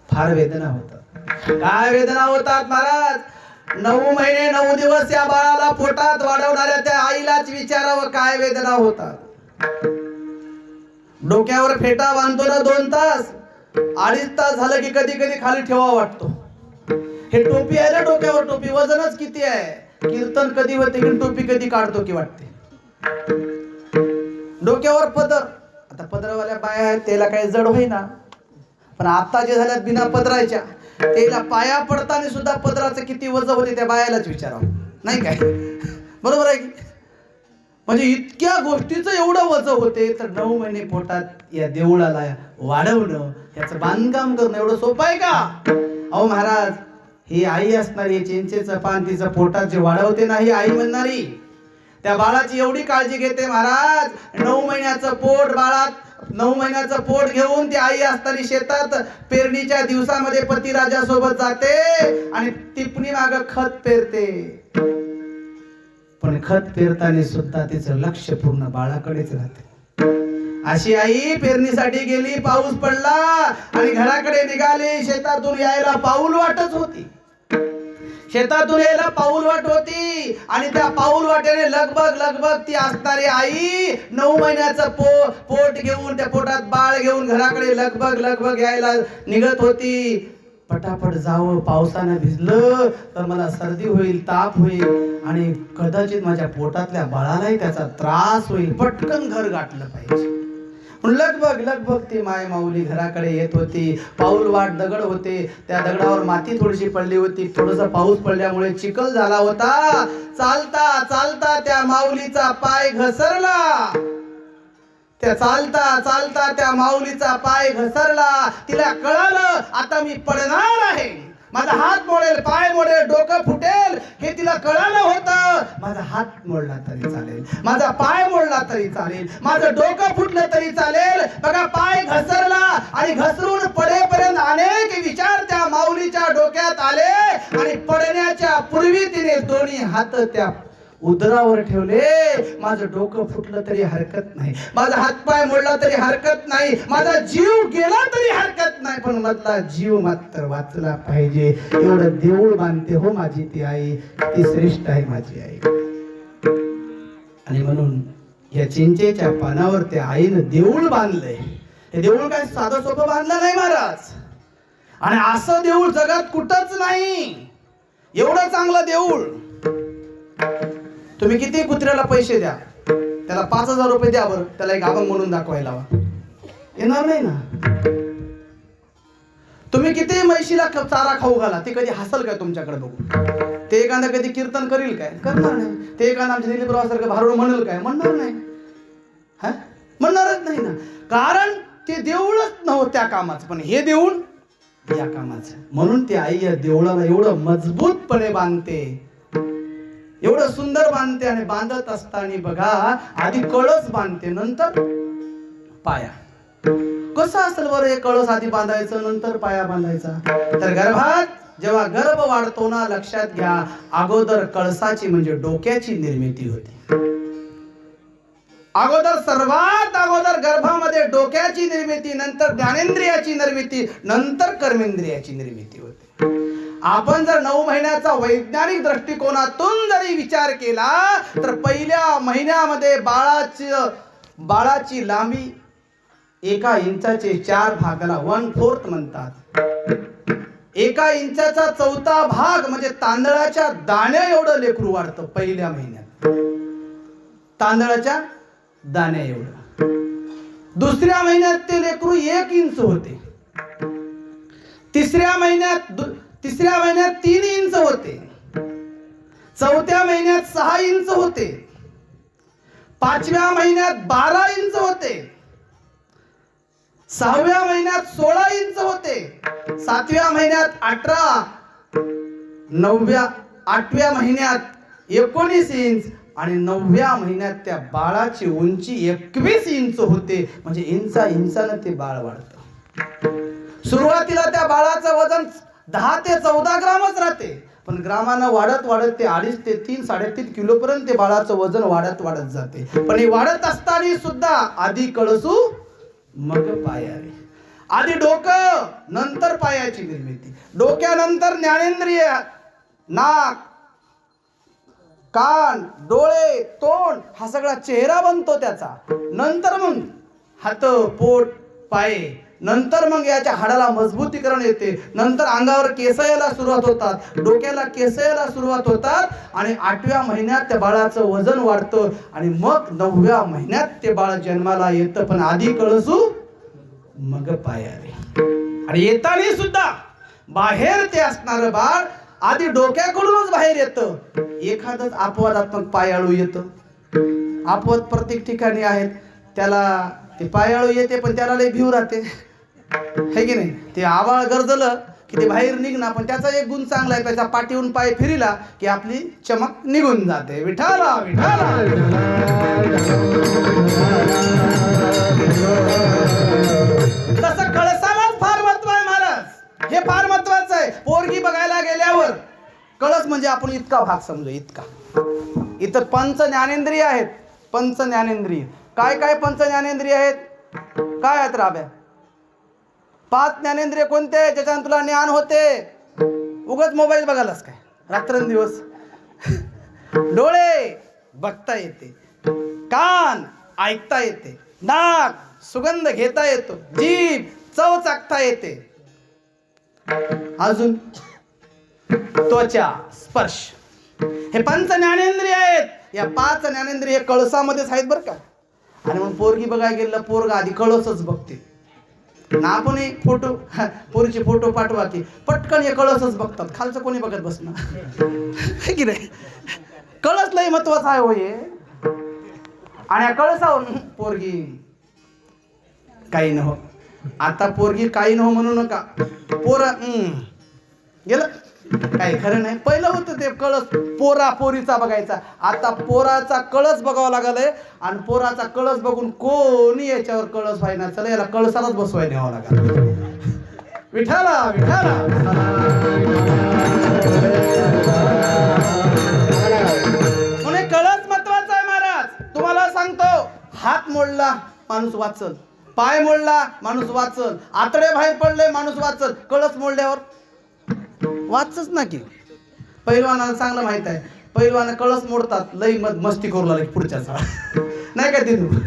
फार वेदना होतात. काय वेदना होतात महाराज. 9 महिने 9 दिवस या बाळाला पोटात वाढवणाऱ्या त्या आईलाच विचारावं काय वेदना होतात. डोक्यावर फेटा बांधतो ना 2 तास, 2.5 तास झालं की कधी कधी खाली ठेवा वाटतो. हे टोपी आहे ना डोक्यावर, टोपी वजनच किती आहे. कीर्तन कधी होते की टोपी कधी काढतो की वाटते. डोक्यावर पदर. आता पदरवाल्या बाया आहेत त्याला काही जड होईना, पण आता जे झाल्यात बिना पदराच्या त्याला पाया पडताना सुद्धा पदराचं किती वजन होते त्या बायालाच विचारावं, नाही काय? बरोबर आहे की? म्हणजे इतक्या गोष्टीचं एवढं वजन होते, तर 9 महिने पोटात या देऊळाला वाढवणं, याचं बांधकाम करणं एवढं सोपं आहे का? अहो महाराज, ही आई असणारी चिंचेचं पान तिचं पोटात जे वाढवते ना, ही आई म्हणणारी त्या बाळाची एवढी काळजी घेते महाराज. 9 महिन्याचं पोट बाळात 9 महिन्याचं पोट घेऊन ती आई असताना शेतात पेरणीच्या दिवसामध्ये पती राजासोबत जाते आणि टिपणी माग खत पेरते. पण खत पेरताना सुद्धा तिचं लक्ष पूर्ण बाळाकडेच राहते. अशी आई पेरणीसाठी गेली, पाऊस पडला आणि घराकडे निघाली. शेतातून यायला पाऊल वाटच होती. शेतातून यायला पाऊल वाट होती आणि त्या पाऊल वाटेने लगबग ती असणारी आई 9 महिन्याचं पोट घेऊन, त्या पोटात बाळ घेऊन घराकडे लगबग यायला निघत होती. पटापट जावं, पावसानं भिजलं तर मला सर्दी होईल, ताप होईल आणि कदाचित माझ्या पोटातल्या बाळालाही त्याचा त्रास होईल. पटकन घर गाठलं पाहिजे. लगबग ती माय माऊली घराकडे येत होती. पाऊल वाट दगड होते, त्या दगडावर माती थोडीशी पडली होती. थोडासा पाऊस पडल्यामुळे चिखल झाला होता. चालता त्या माऊलीचा पाय घसरला. चालता त्या माऊलीचा पाय घसरला. तिला कळालं आता मी पडणार आहे. माझा हात मोडेल, पाय मोडेल, डोकं फुटेल हे तिला कळालं होतं. माझा हात मोडला तरी चालेल, माझा पाय मोडला तरी चालेल, माझं डोकं फुटलं तरी चालेल. बघा, पाय घसरला आणि घसरून पडेपर्यंत अनेक विचार त्या माऊलीच्या डोक्यात आले आणि पडण्याच्या पूर्वी तिने दोन्ही हात त्या उदरावर ठेवले. माझं डोकं फुटलं तरी हरकत नाही, माझा हातपाय मोडला तरी हरकत नाही, माझा जीव गेला तरी हरकत नाही, पण मधला जीव मात्र वाचला पाहिजे. एवढं देऊळ बांधते हो माझी ती आई. ती श्रेष्ठ आहे माझी आई. आणि म्हणून या चिंचेच्या पानावर त्या आईनं देऊळ बांधलंय. हे देऊळ काय साधं सोपं बांधलं नाही महाराज. आणि असं देऊळ जगात कुठंच नाही. एवढं चांगलं देऊळ. तुम्ही किती कुत्र्याला पैसे द्या, त्याला 5,000 रुपये द्या बरं, त्याला एक अभंग म्हणून दाखवायला येणार नाही ना. तुम्ही किती म्हैशीला चारा खाऊ घाला, ती कधी हसल काय तुमच्याकडे बघू? ते एखादा कधी कीर्तन करील काय? करणार नाही. ते एखादा आमच्या दिलीपरावासारखं भारुड म्हणेल काय? म्हणणार नाही. हा, म्हणणारच नाही ना. कारण ते देऊळच नव्हतं त्या कामाचं, पण हे देऊळ या कामाचं. म्हणून ती आई या देवळाला एवढं मजबूतपणे बांधते, एवढं सुंदर बांधते. आणि बांधत असताना बघा, आधी कळस बांधते, नंतर पाया. कसं असेल बरं हे कळस आधी बांधायचं नंतर पाया बांधायचा? तर गर्भात जेव्हा गर्भ वाढतो ना, लक्षात घ्या, अगोदर कळसाची म्हणजे डोक्याची निर्मिती होती. सर्वात अगोदर गर्भामध्ये डोक्याची निर्मिती, नंतर ज्ञानेंद्रियाची निर्मिती, नंतर कर्मेंद्रियाची निर्मिती होते. आपण जर 9 महिन्याचा वैज्ञानिक दृष्टिकोनातून जरी विचार केला तर पहिल्या महिन्यामध्ये बाळाची लांबी 1 इंचाचे 4 भागाला 1/4 म्हणतात. 1 इंचाचा 1/4 भाग म्हणजे तांदळाच्या दाण्या एवढं लेकरू वाढतं पहिल्या महिन्यात. तांदळाच्या दाण्या एवढं. दुसऱ्या महिन्यात ते लेकरू 1 इंच होते. तिसऱ्या महिन्यात 3 इंच होते. चौथ्या महिन्यात 6 इंच होते. 5व्या महिन्यात 12 इंच होते. 6व्या महिन्यात 16 इंच होते. 7व्या महिन्यात 18, 8व्या महिन्यात 19 इंच आणि 9व्या महिन्यात त्या बाळाची उंची 21 इंच होते. म्हणजे इंचानं ते बाळ वाढतं. सुरुवातीला त्या बाळाचं वजन 10 ते 14 ग्रामच राहते, पण ग्रामानं वाढत ते 2.5 ते 3-3.5 किलो पर्यंत ते बाळाचं वजन वाढत जाते. पण हे वाढत असताना सुद्धा आधी कळसू मग पायारे. आधी डोकं नंतर पायाची निर्मिती. डोक्यानंतर ज्ञानेंद्रिय, नाक, कान, डोळे, तोंड हा सगळा चेहरा बनतो त्याचा. नंतर मग हात, पोट, पाय, नंतर मग याच्या हाडाला मजबूतीकरण येते. नंतर अंगावर केस यायला सुरुवात होतात, डोक्याला केस यायला सुरुवात होतात आणि 8व्या महिन्यात त्या बाळाचं वजन वाढतं आणि मग 9व्या महिन्यात ते बाळ जन्माला येतं. पण आधी कळसू मग पायारे. आणि येताना सुद्धा बाहेर ते असणारं बाळ आधी डोक्याकडूनच बाहेर येतं. एखादंच अपवादात्मक पायाळू येतं. अपवाद प्रत्येक ठिकाणी आहेत. त्याला ते पायाळू येते पण त्याला लय भीव राहते, है की नाही? ते आवाळ गरजलं की ते बाहेर निघणार, पण त्याचा एक गुण चांगला आहे, त्याचा पाठीहून पाय फिरिला की आपली चमक निघून जाते. विठाला विठाला. तसं कळसालाच फार महत्व आहे महाराज, हे फार महत्वाचं आहे. पोरगी बघायला गेल्यावर कळस म्हणजे आपण इतका भाग समजू, इतका. इथं पंच ज्ञानेंद्रिय आहेत. पंच ज्ञानेंद्रिय काय काय पंच ज्ञानेंद्रिय आहेत? काय आहेत राब्या? 5 ज्ञानेंद्रिय कोणते आहे ज्याच्यानं तुला ज्ञान होते? उगाच मोबाईल बघायलास काय रात्रंदिवस? डोळे बघता येते, कान ऐकता येते, नाक सुगंध घेता येतो, जीभ चव चाखता येते, अजून त्वचा स्पर्श. हे पंच ज्ञानेंद्रिय आहेत. या 5 ज्ञानेंद्रिय कळसामध्येच आहेत बरं का. आणि म्हणून पोरगी बघायला गेलं, पोरगा आधी कळसच बघते ना. आपण एक फोटो पोरीचे फोटो पाठवा की पटकन हे कळसच बघतात, खालचं कोणी बघत बसणार की नाही. कळस लय महत्वाचा आहे होय. आणि या कळसावरून पोरगी काही न हो. आता पोरगी काही न हो म्हणू नका. गेलं काही खरं नाही. पहिलं होतं ते कळस पोरा पोरीचा बघायचा, आता पोराचा कळस बघावा लागलाय. आणि पोराचा कळस बघून कोणी याच्यावर कळस व्हायना, चला याला कळसालाच बसवाय न्यावं लागला. विठाला विठाला. म्हणून कळस महत्वाचा आहे महाराज. तुम्हाला सांगतो, हात मोडला माणूस वाचल, पाय मोडला माणूस वाचल, आतडे बाहेर पडले माणूस वाचल, कळस मोडल्यावर वाचच ना की. पैलवानाला चांगलं माहित आहे, पैलवान कळस मोडतात, लई मस्ती करू लागली पुढच्याचा नाही का. तिथून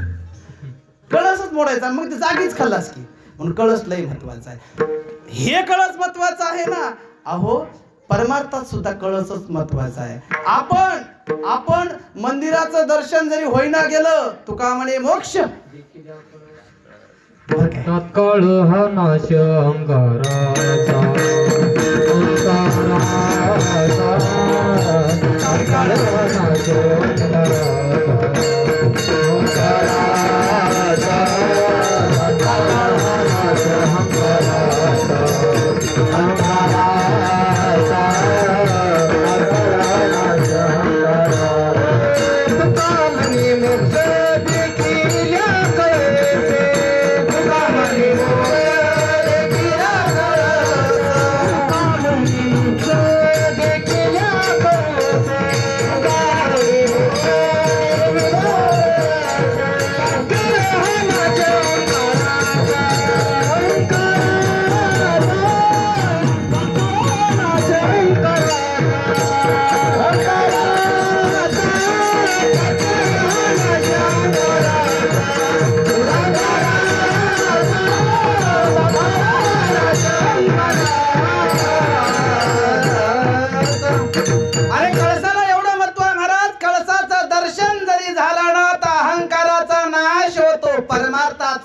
कळसच मोडायचा, मग ते जागीच खाल्लास की. म्हणून कळस लई महत्वाचा आहे. हे कळस महत्वाचा आहे ना. अहो परमार्थात सुद्धा कळसच महत्वाचा आहे. आपण मंदिराचं दर्शन जरी होईना गेलं, तुका म्हणे मोक्ष तत्काळ हा नाश अंगाराचा, तत्काळ हा नाश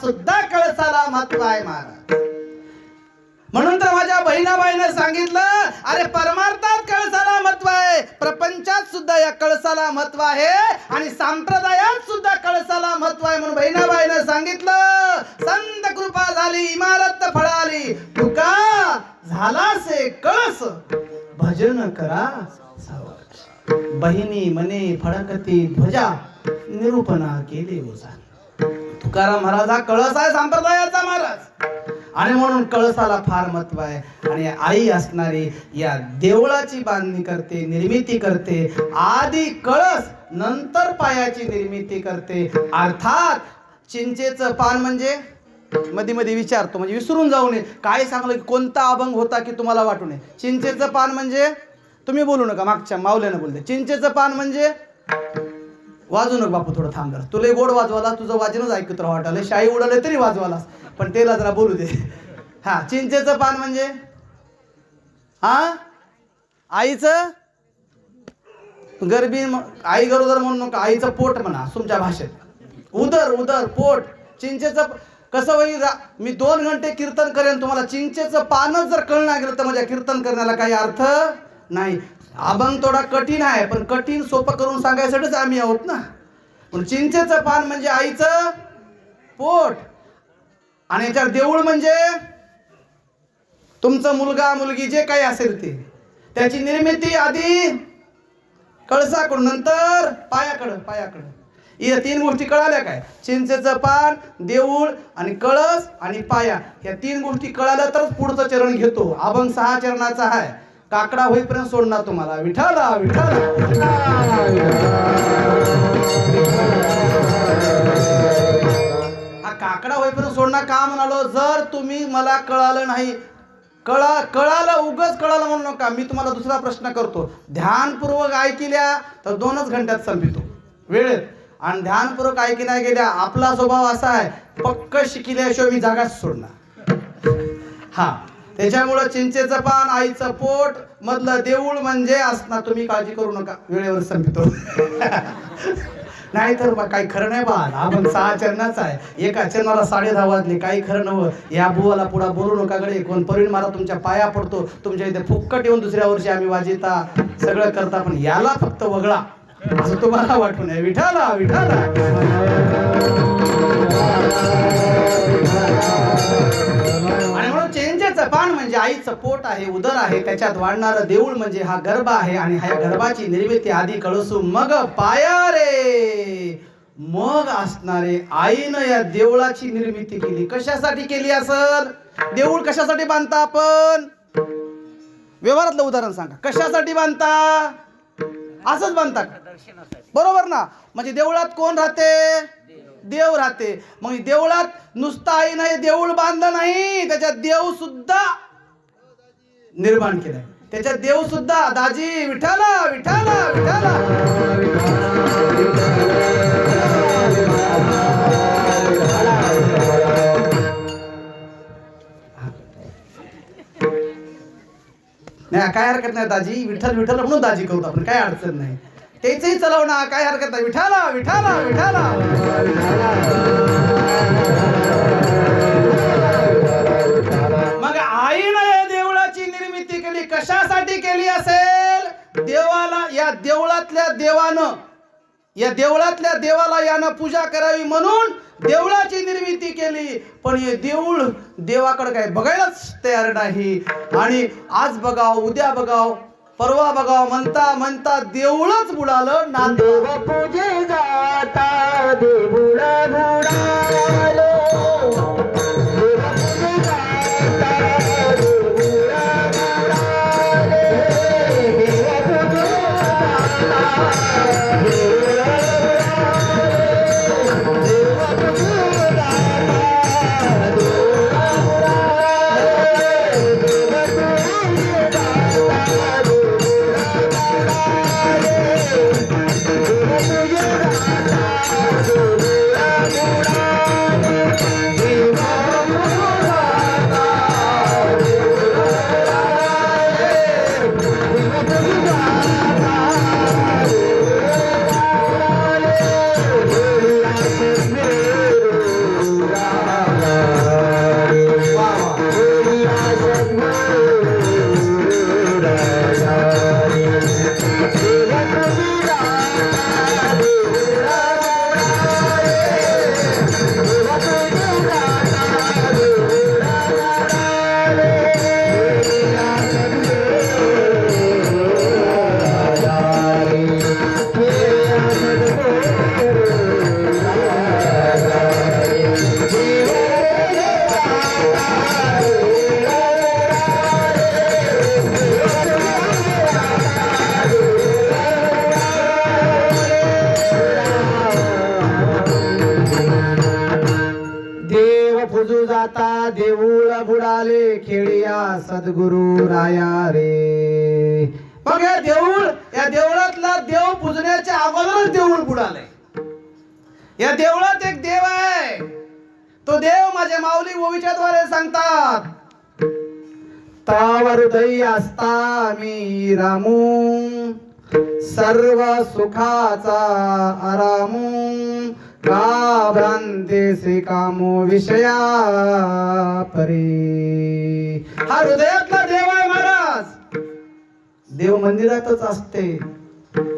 सुद्धा कळसाला महत्व आहे महाराज. म्हणून तर माझ्या बहिणाबाईने सांगितलं, अरे परमार्थात कळसाला महत्व आहे, प्रपंचात सुद्धा या कळसाला महत्व आहे, आणि संप्रदायात सुद्धा कळसाला महत्व आहे. म्हणून बहिणाबाईने सांगितलं, संत कृपा झाली इमारत फळाली, तुका झालासे कळस भजन करा सावकाश. बहिणी मने फडकती ध्वजा, निरूपणा केले ओझा. तुकाराम महाराज हा कळस आहे संप्रदायाचा महाराज. आणि म्हणून कळसाला फार महत्व आहे. आणि आई असणारी या देवळाची बांधणी करते, निर्मिती करते. आधी कळस नंतर पायाची निर्मिती करते. अर्थात चिंचेचं पान म्हणजे मध्ये मध्ये विचारतो, म्हणजे विसरून जाऊ नये. काय सांगलं की कोणता अभंग होता की तुम्हाला वाटू नये. चिंचेचं पान म्हणजे, तुम्ही बोलू नका, मागच्या मावल्यानं बोलते. चिंचेचं पान म्हणजे, वाजू नका बापू, थोडं थांब जरा. तुला गोड वाजवाला, तुझं वाजनच ऐकत राहा वाटायला, शाई उडाले तरी वाजवालास, पण तेला जरा बोलू दे. हा, चिंचेचं पान म्हणजे आईचं गरबी, आई गरोदर म्हणू नका, आईचं पोट म्हणा तुमच्या भाषेत. उदर उदर पोट. चिंचेचं कसं होईल, मी 2 घंटे कीर्तन करेन, तुम्हाला चिंचेचं पानच जर कळणार गेलं तर माझ्या कीर्तन करण्याला काही अर्थ नाही. अभंग थोडा कठीण आहे, पण कठीण सोपं करून सांगायसाठीच आम्ही आहोत ना. पण चिंचेचं पान म्हणजे आईचं पोट, आणि याच्यावर देऊळ म्हणजे तुमचं मुलगा मुलगी जे काही असेल ते, त्याची निर्मिती आधी कळसाकडून, नंतर पायाकडं. या 3 गोष्टी कळाल्या काय? चिंचेचं पान, देऊळ आणि कळस आणि पाया, या 3 गोष्टी कळाल्या तरच पुढचं चरण घेतो. अभंग 6 चरणाचा आहे. काकडा होईपर्यंत सोडणार तुम्हाला. विठाला विठाला. हा काकडा होईपर्यंत सोडणार का म्हणालो? जर तुम्ही मला कळालं नाही, कळालं उगच कळालं म्हणू नका. मी तुम्हाला दुसरा प्रश्न करतो. ध्यानपूर्वक ऐकल्या तर 2च घंट्यात संपितो वेळेत, आणि ध्यानपूर्वक ऐकी नाही गेल्या आपला स्वभाव असा आहे, पक्क शिकल्याशिवाय मी जागाच सोडणार. हा, त्याच्यामुळं चिंचेचं पान, आईचं पोट, मधलं देऊळ म्हणजे असणार. तुम्ही काळजी करू नका, वेळेवर संपितो. नाहीतर काही खरं नाही बा. आपण 6 चरणाचा आहे. एका चरणाला 10:30 वाजले, काही खरं नव्हतं. या बुवाला पुढा बोलू नका गडे. कोण परिण मारा तुमच्या पाया पडतो. तुमच्या इथे फुक्कट येऊन दुसऱ्या वर्षी आम्ही वाजिता सगळं करता, पण याला फक्त वगळा असं तुम्हाला वाटू नये. विठाला विठाला. आणि म्हणून चिंचेचं पान म्हणजे आईचं पोट आहे, उदर आहे. त्याच्यात वाढणारं देऊळ म्हणजे हा गर्भ आहे, आणि ह्या गर्भाची निर्मिती आधी कळसू मग पाया रे. मग असणारे आईनं या देवळाची निर्मिती केली. कशासाठी केली असल? देऊळ कशासाठी बांधता आपण? व्यवहारातलं उदाहरण सांगा. कशासाठी बांधता? असंच बांधता बरोबर ना? म्हणजे देवळात कोण राहते? देव राहते. मग देवळात नुसता आई नाही, देऊळ बांधलं नाही, त्याच्यात देव सुद्धा निर्माण केलाय. त्याच्यात देव सुद्धा. दाजी विठाला विठाला विठाला. नाही काय हरकत नाही दाजी. विठ्ठल विठ्ठल म्हणून दाजी करू आपण, काय अडचण नाही. त्याचंही चलाव ना, काय हरकत नाही. विठाला विठाला विठाला. मग आईनं या देवळाची निर्मिती केली. कशासाठी केली असेल? देवाला, या देवळातल्या देवानं, या देवळातल्या देवाला यानं पूजा करावी म्हणून देवळाची निर्मिती केली. पण हे देऊळ देवाकडे काय बघायलाच तयार नाही. आणि आज बघाव, उद्या बघाव, परवा बघाव म्हणता म्हणता देऊळच बुडालं. ना देव पूजे जाता देऊळ बुडाले. देव पूजे जाता देऊळ बुडाले. देव पूजे जाता देऊळ जाता देऊळ बुडाले. खेळिया सद्गुरु राया रे. मग या देऊळ, या देवळातला देव पूजण्याच्या अगोदरच देऊळ बुडाले. या देवळात एक देव आहे. तो देव माझ्या माऊली ओवीच्या द्वारे सांगतात. तावर हृदय असता मी रामू, सर्व सुखाचा आरामू, का भ्रांते से कामो विषया परी. हा हृदयातला देव आहे महाराज. देव मंदिरातच असते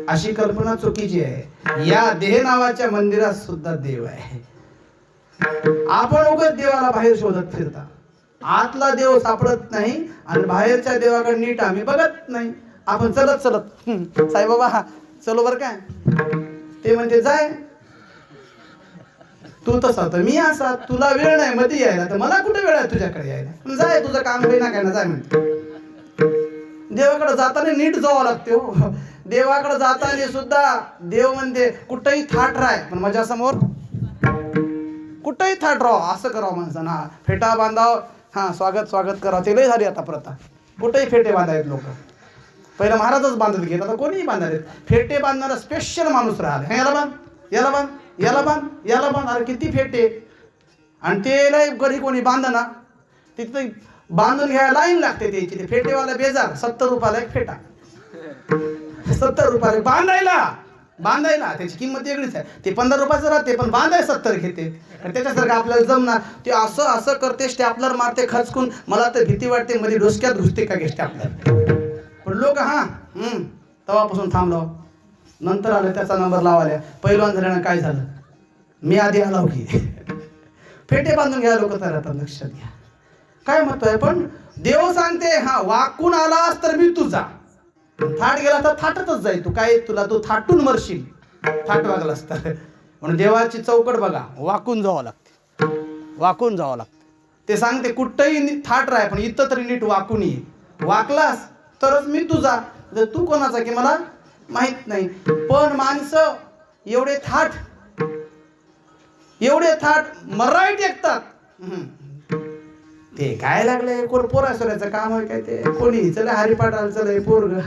अशी कल्पना चुकीची आहे. या देह नावाच्या मंदिरात सुद्धा देव आहे. आपण उगाच देवाला बाहेर शोधत फिरता. आतला देव सापडत नाही आणि बाहेरच्या देवाकडे नीट आम्ही बघत नाही. आपण चलत चलत साईबाबा चलो बर काय, ते म्हणते जाय तू तसा तर मी असा, तुला वेळ नाही मध्ये यायला तर मला कुठे वेळ आहे तुझ्याकडे यायला, जाय तुझं काम होईना काय ना जाय म्हणते. देवाकडे जाताना नीट जावं लागते हो. देवाकडे जाताना सुद्धा देव म्हणते कुठंही थाट राय पण माझ्या समोर कुठंही थाट राहा, असं करावं माणसानं. हा फेटा बांधाव, हा स्वागत स्वागत करावं, ते लय झाली आता प्रथा. कुठेही फेटे बांधायत लोक, पहिला महाराजच बांधत घेत, आता कोणीही बांधायत. फेटे बांधणारा स्पेशल माणूस राहिला, याला बांध याला बांध याला बांध याला बांध, अरे किती फेटे. आणि ते लय घरी कोणी बांधना तिथं बांधून घ्यायला लाईन लागते त्याची. ते फेटेवाला बेजार, 70 रुपयाला एक फेटा, 70 रुपयाला बांधायला त्याची किंमत वेगळीच आहे. ते 15 रुपयाचं राहते पण बांधाय 70 घेते. आणि त्याच्यासारखं आपल्याला जमणार, ते असं असं करते, स्टॅपलर मारते खचकून. मला तर भीती वाटते मध्ये डोसक्यात घुसते का गे स्टॅपलर. पण लोक तेव्हापासून थांबलो. नंतर आलं त्याचा नंबर लावायला, पहिलवान झाल्यानं काय झालं, मी आधी आलो की. फेटे बांधून घ्या लोक तर आता लक्षात घ्या काय महत्व आहे. पण देव सांगते हा वाकून आलास तर मी तुझा, थाट गेला तर थाटतच जाईल तू, काय तुला तू थाटून मरशील थाट वागलास तर. म्हणून देवाची चौकट बघा, वाकून जावं लागते, वाकून जावं लागते. ते सांगते कुठंही थाट राह पण इथं तरी नीट वाकून ये, वाकलास तरच मी तुझा. जर तू कोणाचा की मला माहित नाही. पण माणसं एवढे थाट मराठीत ऐकतात. ते काय लागले कोण पोरासोऱ्याचं काम आहे काय, ते कोणी चला हरिपाठाला चला पोरग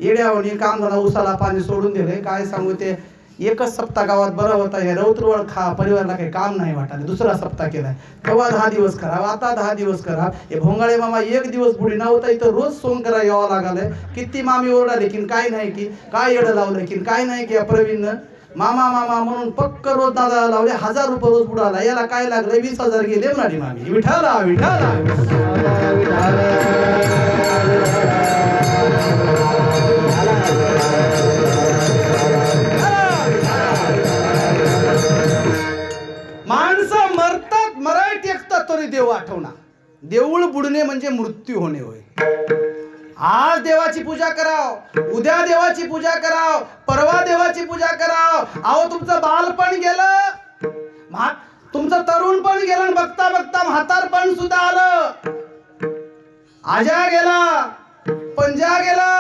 येड्यावणी काम झाला, उसाला पाणी सोडून दिले. काय सांगू, ते एकच सप्ताह गावात बरं होता, हे रौत्रवळ परिवाराला काही काम नाही वाटत. दुसरा सप्ताह केलाय तेव्हा 10 दिवस खराब, आता 10 दिवस खराब. हे भोंगाळे मामा 1 दिवस बुडी नव्हता, इथं रोज सोंग करा यावं लागालंय. किती मामी ओरडाले की काय नाही की काय येडं लावलंय की काय नाही की प्रवीणनं मामा मामा म्हणून पक्क रोज दादा लावले. 1000 रुपये रोज बुडाला. याला काय लागलं 20,000 गेले म्हणाली मामी. विठाला विठाला माणसं मरतात मराठी ऐकतात तरी देव आठवणार. देऊळ बुडणे म्हणजे मृत्यू होणे होय. आज देवाची पूजा कराव, उद्या देवाची पूजा कराव, परवा देवाची पूजा कराव. अहो तुमचं बालपण गेलं, तुमचं तरुणपण गेलं, आणि बघता बघता म्हातारपण सुद्धा आलं. आजा गेला, पंजा गेला,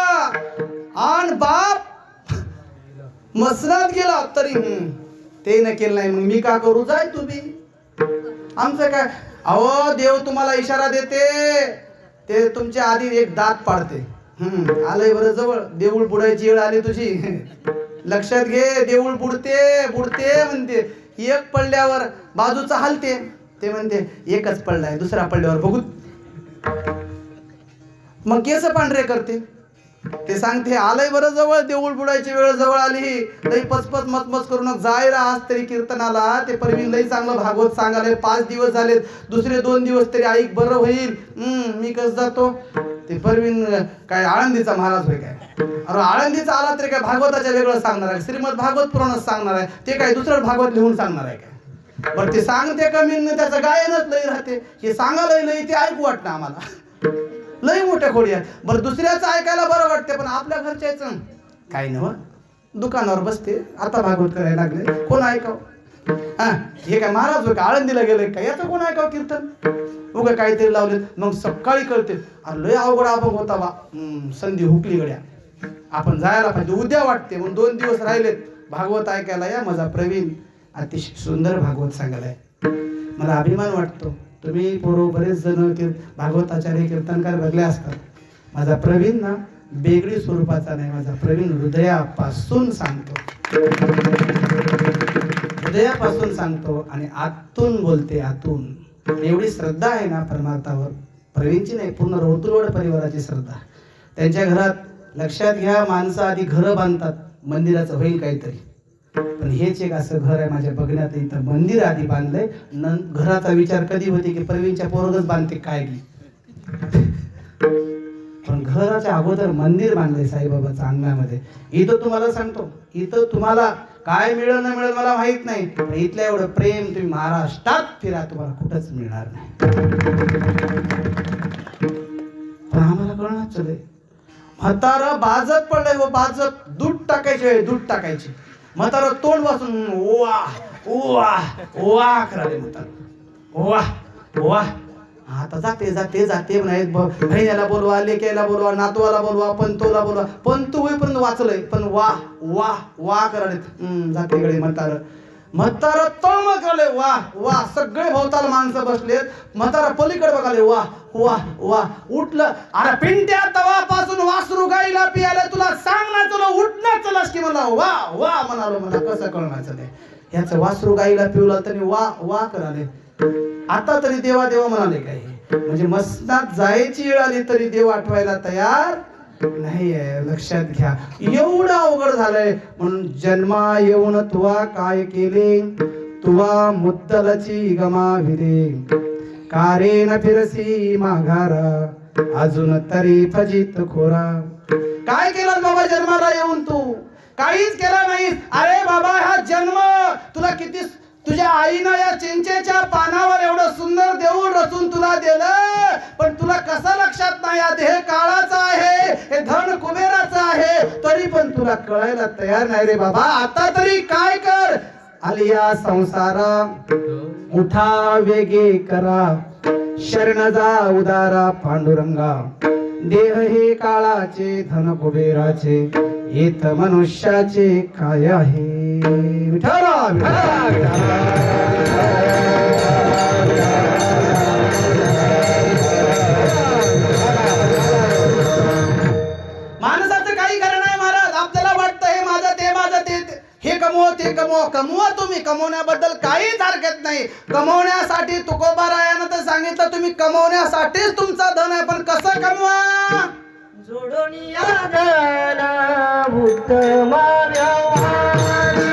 आणि बाप मसनात गेला तरी ते न केलं नाही. मग मी का करू, जाय तुम्ही, आमचं काय. अहो देव तुम्हाला इशारा देते, ते तुमच्या आधी एक दात पाडते. आलंय बरं जवळ, देऊळ बुडायची वेळ आली तुझी, लक्षात घे. देऊळ बुडते बुडते म्हणते, एक पडल्यावर बाजूचा हलते. ते म्हणते एकच पडलाय, दुसरा पडल्यावर बघू, मग केस पांढरे करते. ते सांगते आलंय बरं जवळ, देऊळ बुडायची वेळ जवळ आली. लई पचपच मचमच करून जायला आज तरी कीर्तनाला. ते परवीन लई चांगलं भागवत सांगाले. 5 दिवस झालेत, दुसरे 2 दिवस तरी ऐक बरं होईल. मी कसं जातो. ते परवीन काय आळंदीचा महाराज होय काय, अरे आळंदीचा आला तरी काय भागवताच्या वेगळं सांगणार आहे, श्रीमद भागवत पुराणच सांगणार आहे. ते काय दुसरं भागवत लिहून सांगणार आहे काय. बरं ते सांगते कमी, त्याचं गायनच लई राहते. हे सांगायला लई ते ऐकू वाटतं आम्हाला, लई मोठ्या खोडी आहेत. बरं दुसऱ्याचं ऐकायला बरं वाटते, पण आपल्या घरच्याचं काही नव्ह. दुकानावर बसते, आता भागवत करायला लागले, कोण ऐकाव. हे काय महाराज होय का, आळंदीला गेले का, याचं कोण ऐकाव कीर्तन. उगा काहीतरी लावले. मग सकाळी कळते अरे लय अवघड आपण होता बा, संधी हुकली गड्या, आपण जायला पाहिजे. उद्या वाटते म्हणून 2 दिवस राहिलेत भागवत ऐकायला. या माझा प्रवीण अतिशय सुंदर भागवत सांगायलाय. मला अभिमान वाटतो. तुम्ही पूर्व बरेच जण भागवताचार्य कीर्तनकार बघले असतात. माझा प्रवीण ना वेगळी स्वरूपाचा नाही, माझा प्रवीण हृदयापासून सांगतो, हृदयापासून सांगतो आणि आतून बोलते. आतून एवढी श्रद्धा आहे ना परमार्थावर. प्रवीणची नाही, पूर्ण रौतुरवाड परिवाराची श्रद्धा. त्यांच्या घरात लक्षात घ्या, माणसं आधी घरं बांधतात, मंदिराचं होईल काहीतरी. पण हेच एक असं घर आहे माझ्या बघण्यात, इथं मंदिर आधी बांधलंय. घराचा विचार कधी होते की प्रवीणच्या पोरगच बांधते काय की, पण घराच्या अगोदर मंदिर बांधलंय साईबाबाच्या अंगणामध्ये. इथं तुम्हाला सांगतो, इथं तुम्हाला काय मिळेल न मिळेल मला माहित नाही, पण इथलं एवढं प्रेम तुम्ही महाराष्ट्रात फिरा, तुम्हाला कुठंच मिळणार नाही. पण आम्हाला कळणार चले म्हातारं बाजत पडलंय व बाजत दूध टाकायचे, दूध टाकायचे. म्हातारं तोंड वाचून वा वा वा कराले म्हातारं वा वा. आता जाते जाते जाते बहिण्याला बोलवा, लेक्याला बोलवा, नातवाला बोलवा, पंतोला बोलवा. पंतू होईपर्यंत वाचलंय, पण वा वा वा कराले जाते गडे म्हातारं तळमळ कराले वा वा. सगळे भोवताल माणसं बसलेत, म्हातारा पलीकडे बघाले वा वा वा. उठलं, अरे पिंट्या तवापासून वासरू गाईला पियाला तुला सांग ना, तुला उठणं चलास की मला वा वा म्हणालो. मला कसं कळणार चले ह्याचं वासरू गाईला पिवला तरी वा वा कराले. आता तरी देवा देवा म्हणाले काही, म्हणजे मसनात जायची वेळ आली तरी देव आठवायला तयार नाही आहे. लक्षात घ्या, एवढं अवघड झालंय. म्हणून जन्मा येऊन तुवा काय केले, तुवा मुद्दलची गमाविले. कारे न फिरसी माघारा, अजून तरी फजित खोरा. काय केलं बाबा जन्माला येऊन तू? काहीच केलं नाही. अरे बाबा हा जन्म तुला किती, तुझ्या आईनं या चिंचेच्या पानावर एवढं सुंदर देऊळ रचून तुला दिलं, पण तुला कसं लक्षात नाही हा देह काळाचा आहे, हे धन कुबेराचं आहे, तरी पण तुला कळायला तयार नाही रे बाबा. आता तरी काय कर, आलिया संसारा उठा वेगे करा, शरण जा उदारा पांडुरंगा. देह हे काळाचे, धन कुबेराचे, येत मनुष्याचे काय आहे. विठ्ठला माणसाचं काही खरं नाही महाराज. आपल्याला वाटतं हे माझं ते माझं ते, हे कमवा ते कमवा. कमवा तुम्ही, कमवण्याबद्दल काहीच हरकत नाही. कमवण्यासाठी तुकोबारायानं तर सांगितलं तुम्ही कमवण्यासाठीच तुमचा धन आहे, पण कसं कमवा? जोडून या धन उत्तम व्यवहारी,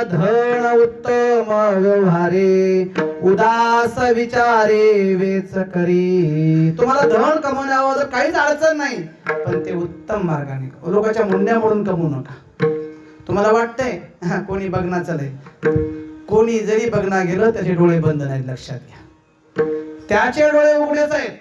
धन उत्तम व्यवहारे, उदास विचारे वेच करी. तुम्हाला धन कमवण्यावर काहीच अडचण नाही, पण ते उत्तम मार्गाने, लोकांच्या मुंड्या मोडून कमवू नका. तुम्हाला वाटतंय कोणी बघणार चले, कोणी जरी बघणार गेलं त्याचे डोळे बंद नाहीत. लक्षात घ्या, त्याचे डोळे उघडेच आहेत.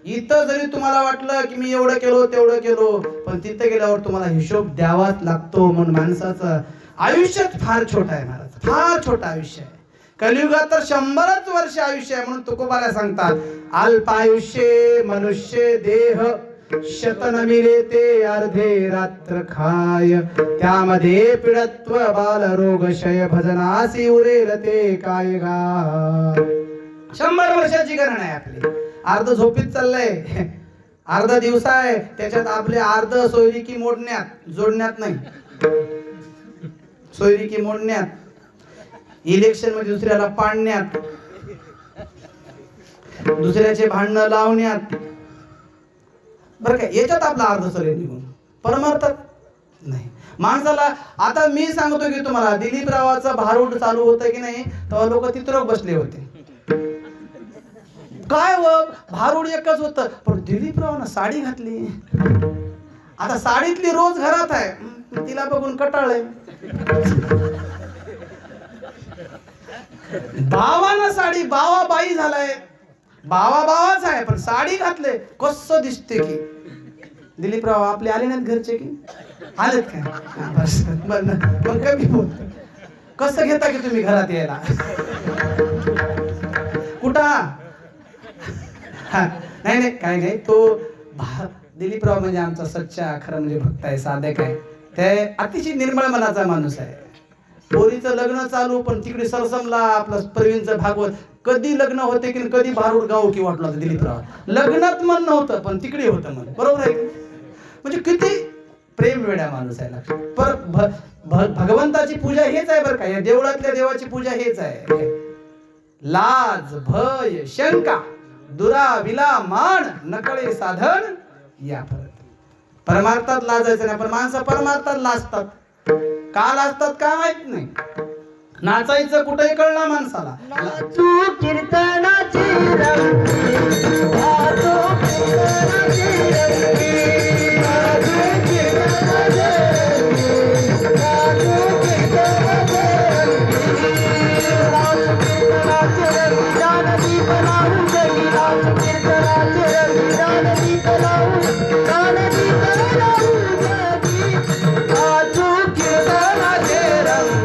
इथं जरी तुम्हाला वाटलं की मी एवढं केलो तेवढं केलो, पण तिथं गेल्यावर तुम्हाला हिशोब द्यावाच लागतो. म्हणून माणसाचं आयुष्यच फार छोट आहे महाराज, फार छोटं आयुष्य आहे. कलियुगात तर 100च वर्ष आयुष्य आहे. म्हणून तुकोबाला सांगतात, अल्पायुष्ये मनुष्य देह, शतन मिले ते अर्धे रात्र खाय. त्यामध्ये पीडत्व बाल रोग क्षय, भजनासी उरेल ते काय गा. 100 वर्षाची गणना आहे आपली. अर्ध झोपीत चाललंय, अर्धा दिवस आहे, त्याच्यात आपले अर्ध सोयरिकी मोडण्यात, जोडण्यात नाही, सोयरिकी मोडण्यात, इलेक्शन मध्ये दुसऱ्याला पाडण्यात, दुसऱ्याचे भांडणं लावण्यात, बरं का, याच्यात आपला अर्ध सगळे निघून परमार्थात नाही. माणसाला आता मी सांगतो की तुम्हाला दिलीपरावाचं भारूड चालू होतं की नाही तेव्हा लोक तिथं बसले होते. काय भारूड एकच होतं पण दिलीपरावानं साडी घातली. आता साडीतली रोज घरात आहे तिला बघून कटाळलंय. बावानं साडी बावा बाई झालाय बावा बावाच आहे पण साडी घातले कसं दिसते की. दिलीपराव आपले आले नाहीत घरचे की आलेत काय मग कमी बोलतो. कसं घेता की तुम्ही घरात यायला कुठं नाही नाही काय नाही तो दिलीपराव म्हणजे आमचा सच्चा खरं म्हणजे भक्त आहे साधक आहे. ते अतिशय निर्मळ मनाचा माणूस आहे. पोरीचं लग्न चालू पण तिकडे सरसमला आपलं प्रवीणचं भागवत कधी लग्न होते की कधी भारूड गाव की वाटलं होतं दिलीपराव. लग्नात मन नव्हतं पण तिकडे होतं मन. बरोबर आहे म्हणजे किती प्रेम वेड्या माणूस आहे. पर भगवंताची पूजा हेच आहे बरं का. या देवळातल्या देवाची पूजा हेच आहे. लाज भय शंका दुरा विला मान नकळे साधन या परत. परमार्थात लाजायचं नाही पण माणसं परमार्थात लाजतात. का लाजतात का माहित नाही. नाचायचं कुठेही कळलं माणसाला. नाचू कीर्तनाची रंगी, नाचू कीर्तनाची रंगी, नाचू कीर्तनाची रंगी, नाचू कीर्तनाची रंगी, ज्ञानदीप लावून जगी, नाचू कीर्तनाची रंगी, ज्ञानदीप लावून, ज्ञानदीप लावून जगी, नाचू कीर्तनाची रंगी.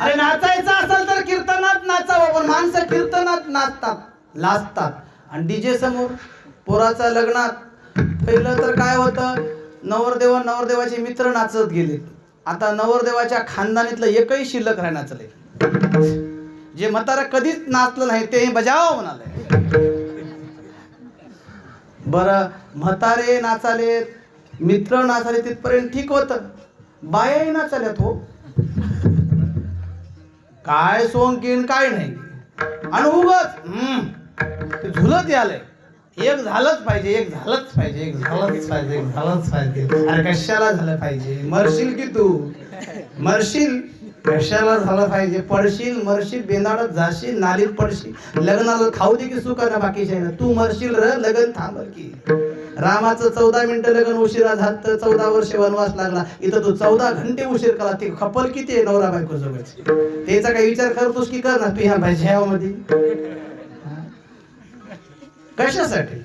अरे नाचायचं असेल तर कीर्तनात नाचावं पण माणसं कीर्तनात नाचतात लाजतात. आणि डीजे समोर पोराच्या लग्नात पहिलं तर काय होतं नवरदेव नवरदेवाचे मित्र नाचत गेले. आता नवरदेवाच्या खानदानीतलं एकही शिल्लक राही नाचले. जे म्हातारा कधीच नाचलं नाही ते बजाव म्हणाले. बरं म्हातारे नाचाले मित्र नाचाले तिथपर्यंत ठीक होतं. बायाही नाचाल्यात हो. काय सोंगकीन काय नाही आणि उगच झुलत यालय. एक झालंच पाहिजे एक झालंच पाहिजे एक झालंच पाहिजे एक झालंच पाहिजे. अरे कशाला झालं पाहिजे. मरशील की तू मरशील कशाला झालं पाहिजे. पडशील मरशील बेंदाडत जाशील नालीत पडशील. लग्नाला खाऊ दे की सुका ना बाकीच्या तू मरशील र लग्न थांबल की. रामाचं 14 मिनिटं लग्न उशिरा झालं तर 14 वर्ष वनवास लागला. इथं तू 14 घंटे उशीर करा. ते खपल किती आहे नवरा बायको जवळची. त्याचा काही विचार करतोस की कर ना तू ह्या भाज्यामध्ये कशासाठी.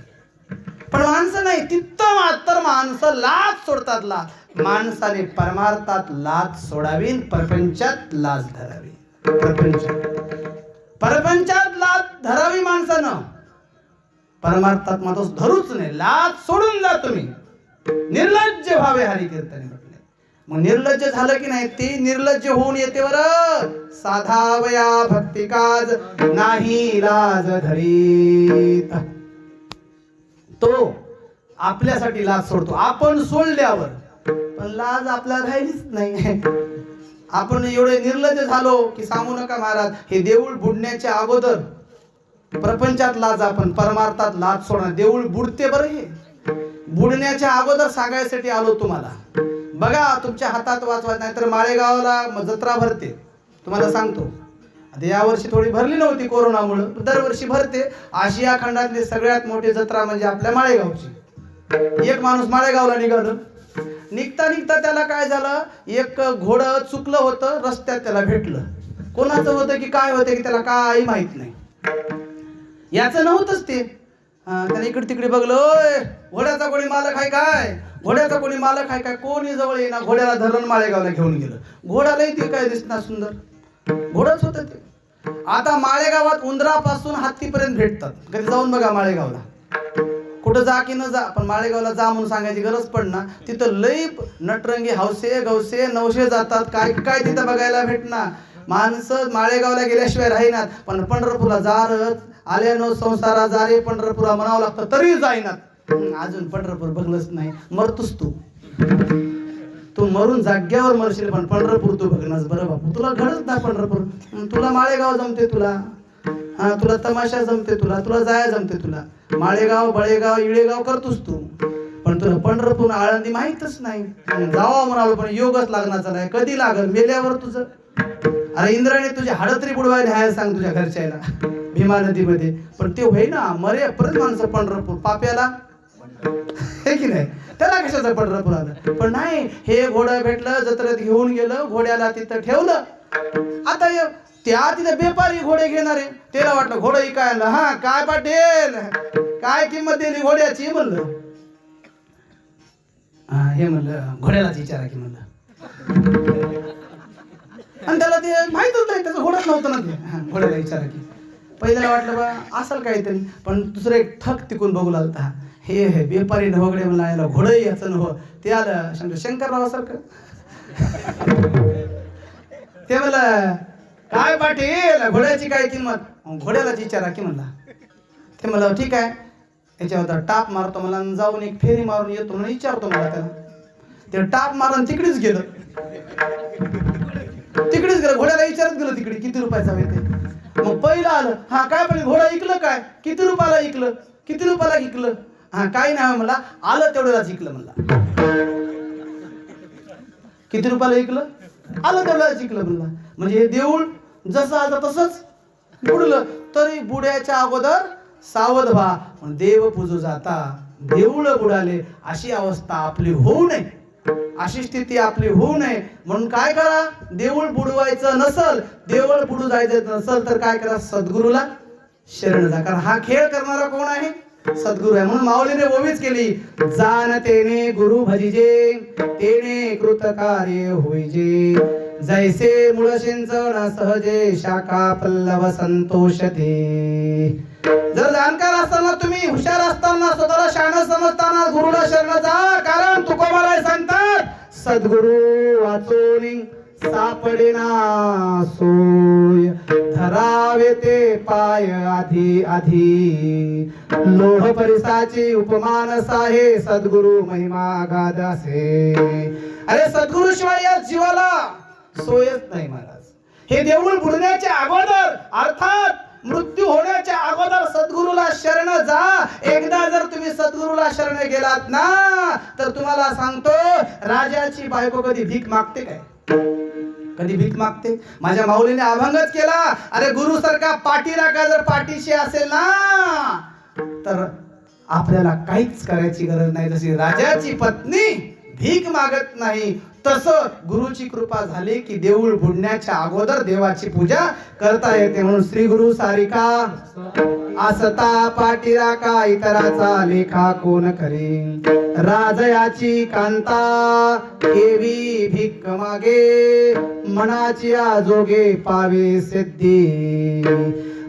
पण माणसं नाही तिथं मात्र माणसं लाज सोडतात. लाज माणसाने परमार्थात लाज सोडावी प्रपंचात लाज धरावी. परपंचात लाज धरावी माणसानं. परमार्थात माणूस धरूच नाही. लाज सोडून जा तुम्ही. निर्लज्ज व्हावे हरी कीर्तने म्हटले. मग निर्लज्ज झालं की नाही ती निर्लज्ज होऊन येते बरं. साधावया भक्ती काज नाही लाज धरीत. तो आपल्यासाठी लाज सोडतो. आपण सोडल्यावर पण लाज आपल्याला राहिलीच नाही. आपण एवढे निर्लज्ज झालो की सांगू नका महाराज. हे देऊळ बुडण्याच्या अगोदर प्रपंचात लाज आपण परमार्थात लाज सोडणार. देऊळ बुडते बरं. हे बुडण्याच्या अगोदर सांगायसाठी आलो तुम्हाला. बघा तुमच्या हातात वाचवत नाही तर माळेगावला जत्रा भरते. तुम्हाला सांगतो आता यावर्षी थोडी भरली नव्हती कोरोनामुळे. दरवर्षी भरते. आशिया खंडातली सगळ्यात मोठी जत्रा म्हणजे आपल्या माळेगावची. एक माणूस माळेगावला निघालं. निघता निघता त्याला काय झालं एक घोडं चुकलं होतं रस्त्यात त्याला भेटलं. कोणाचं होतं की काय होतं की त्याला काही माहित नाही. याचं नव्हतंच ते. त्याने इकडे तिकडे बघलं. घोड्याचा कोणी मालक आहे काय. घोड्याचा कोणी मालक आहे काय. कोणी जवळ येईना. घोड्याला धरण माळेगावला घेऊन गेलं. घोड्यालाही ते काय दिसणार सुंदर घोडच होतं ते. आता माळेगावात उंदरापासून हत्तीपर्यंत भेटतात. कधी जाऊन बघा माळेगावला. कुठं जा की न जा पण माळेगावला जा म्हणून सांगायची गरज पडणार. तिथं लई नटरंगी हौसे गवसे नवशे जातात. काय काय तिथं बघायला भेटणार. माणसं माळेगावला गेल्याशिवाय राहीनात. पण पंढरपूरला जारच आल्यानो संसारा जा रे पंढरपूरला म्हणावं लागतं तरी जाईनात. अजून पंढरपूर बघलंच नाही. मरतोस तू. तू मरून जाग्यावर मरशील पण पंढरपूर तू बघणार बरं बापू. तुला घडच ना पंढरपूर. तुला माळेगाव जमते, तुला तुला तमाशा जमते, तुला जाया जमते, तुला माळेगाव बळेगाव इळेगाव करतोस तू, पण तुला पंढरपूर आळंदी माहीतच नाही. जावा म्हणालो पण योगच लागण्याचा नाही. कधी लागल? मेल्यावर तुझं. अरे इंद्राने तुझे हाडं तरी बुडवायला ह्याय सांग तुझ्या घरच्याला भीमा नदीमध्ये. पण ते होई ना मरे परत माणसं पंढरपूर पाप्याला हे की नाही, त्याला कशाचं पंढरपूर आलं. पण नाही, हे घोडं भेटलं, जत्रेत घेऊन गेलं, घोड्याला तिथं ठेवलं. आता त्या तिथे बेपारी घोडे घेणारे, त्याला वाटलं घोडं इकाय आणलं. हा काय पाटील, काय किंमत दिली घोड्याची म्हणलं. हे म्हणलं घोड्यालाच विचारा की म्हणलं. आणि त्याला ते माहितच नाही, त्याचं घोडच नव्हतं ना ते. घोड्याला विचारा की. पहिल्याला वाटलं बा असेल काहीतरी, पण दुसरं एक ठक तिकून बघू लागला. हे बेपारी ढवगडे म्हणला, याला घोडं याचं नव्ह. ते आलं शंकररावासारखं. ते म्हणलं काय पाटील घोड्याची काय किंमत. घोड्यालाच विचारा की म्हणला. ते म्हणलं ठीक आहे, याच्यावर टाप मारतो मला, जाऊन एक फेरी मारून येतो म्हणून विचारतो मला त्याला. ते टाप मारून तिकडेच गेलं. घोड्याला विचारत गेलं तिकडे किती रुपयाचा होते. मग पहिलं आलं, हा काय पण घोडा ऐकलं काय, किती रुपयाला ऐकलं, किती रुपयाला ऐकलं. हा काही नाही म्हणला, आलं तेवढ्यालाच ऐकलं म्हणला. किती रुपयाला ऐकलं, आलं तेवढ्यालाच ऐकलं म्हणला. म्हणजे हे देऊळ जसं आलं तसंच बुडलं. तरी बुड्याच्या अगोदर सावध व्हा. पण देव पूजू जाता देऊळ बुडाले, अशी अवस्था आपली होऊ नये, अशी स्थिती आपली होऊ नये. म्हणून काय करा, देऊळ बुडवायचं नसल, देऊळ बुडू जायचं नसल तर काय करा, सद्गुरूला शरण जा. कारण हा खेळ करणारा कोण आहे, सद्गुरू आहे. म्हणून माऊलीने ओवीच केली, जाणतेने गुरु भजिजे, तेने कृत कार्य होईजे. जैसे मूळ सिंचन सहजे, शाखा पल्लव संतोषते. जर जाणकार असताना, तुम्ही हुशार असताना, स्वतःला शहाणं समजताना गुरुला शरण जा. कारण तुकोबाला सांगतात, सद्गुरु वाचोनी सापडेना सोय, धरावे ते पाय आधी आधी. लोह परिसाची उपमान साहे, सद्गुरु महिमा गादासे. अरे सद्गुरु शिवाय या जीवाला सोयच नाही महाराज. हे देऊळ बुडण्याच्या अगोदर, अर्थात मृत्यू होण्याच्या अगोदर सद्गुरूला शरण जा. एकदा जर तुम्ही सद्गुरूला शरण गेलात ना, तर तुम्हाला सांगतो, राजाची बायको कधी भीक मागते काय, कधी भीक मागते. माझ्या माऊलीने अभंगच केला. अरे गुरु सारखा पाठीराखा जर पाठीशी असेल ना, तर आपल्याला काहीच करायची गरज नाही. जशी राजाची पत्नी भीक मागत नाही, तसं गुरुची कृपा झाली की देऊळ बुडण्याच्या अगोदर देवाची पूजा करता येते. म्हणून श्री गुरु सारिका आसता पाठीराखा, इतराचा लेखा कोण करे. राजयाची कांता केवी भिक्क मागे, मनाची आजोगे पावे सिद्धी.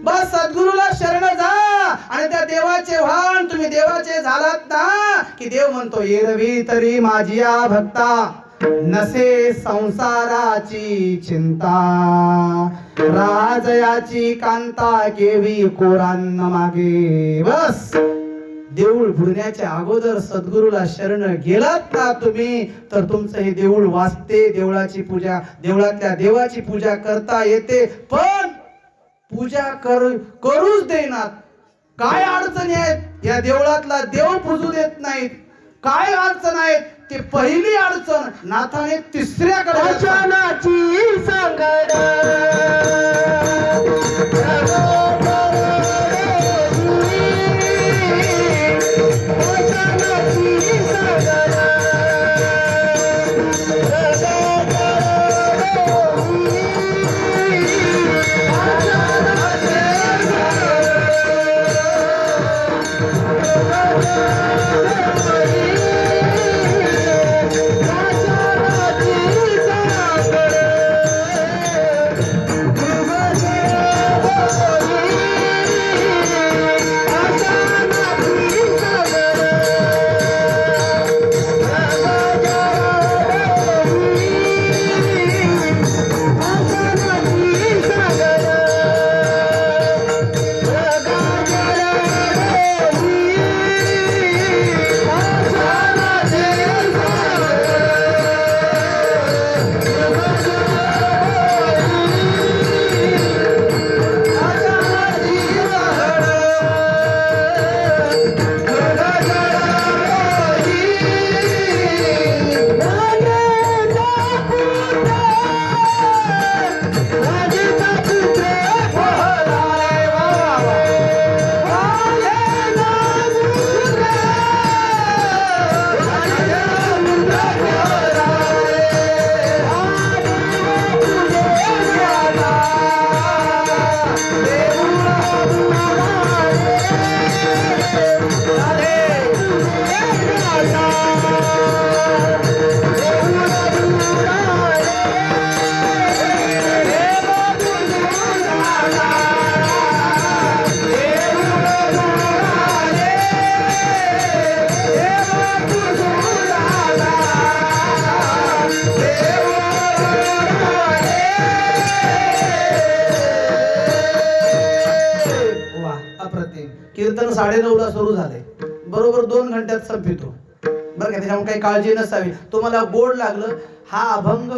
बस सद्गुरूला शरण जा आणि त्या देवाचे व्हान. तुम्ही देवाचे झालात ना की देव म्हणतो, एरवी तरी माझिया भक्ता, नसे संसाराची चिंता. राजयाची कांता केवी कोरांना मागे. बस देऊळ बुडण्याच्या अगोदर सद्गुरूला शरण गेलात ना तुम्ही, तर तुमचं हे देऊळ वाचते. देवळाची पूजा, देवळातल्या देवाची पूजा करता येते. पण पूजा करूच देणार. काय अडचणी आहेत, या देवळातला देव पूजू देत नाहीत. काय अडचण आहेत, ते पहिली अडचण नाथाने तिसऱ्याकडे सांगड असते. कीर्तन 9:30ला सुरू झाले, बरोबर 2 घंट्यात संपितो बरं का. त्याच्यामुळे काही काळजी नसावी. तुम्हाला गोड लागलं हा अभंग,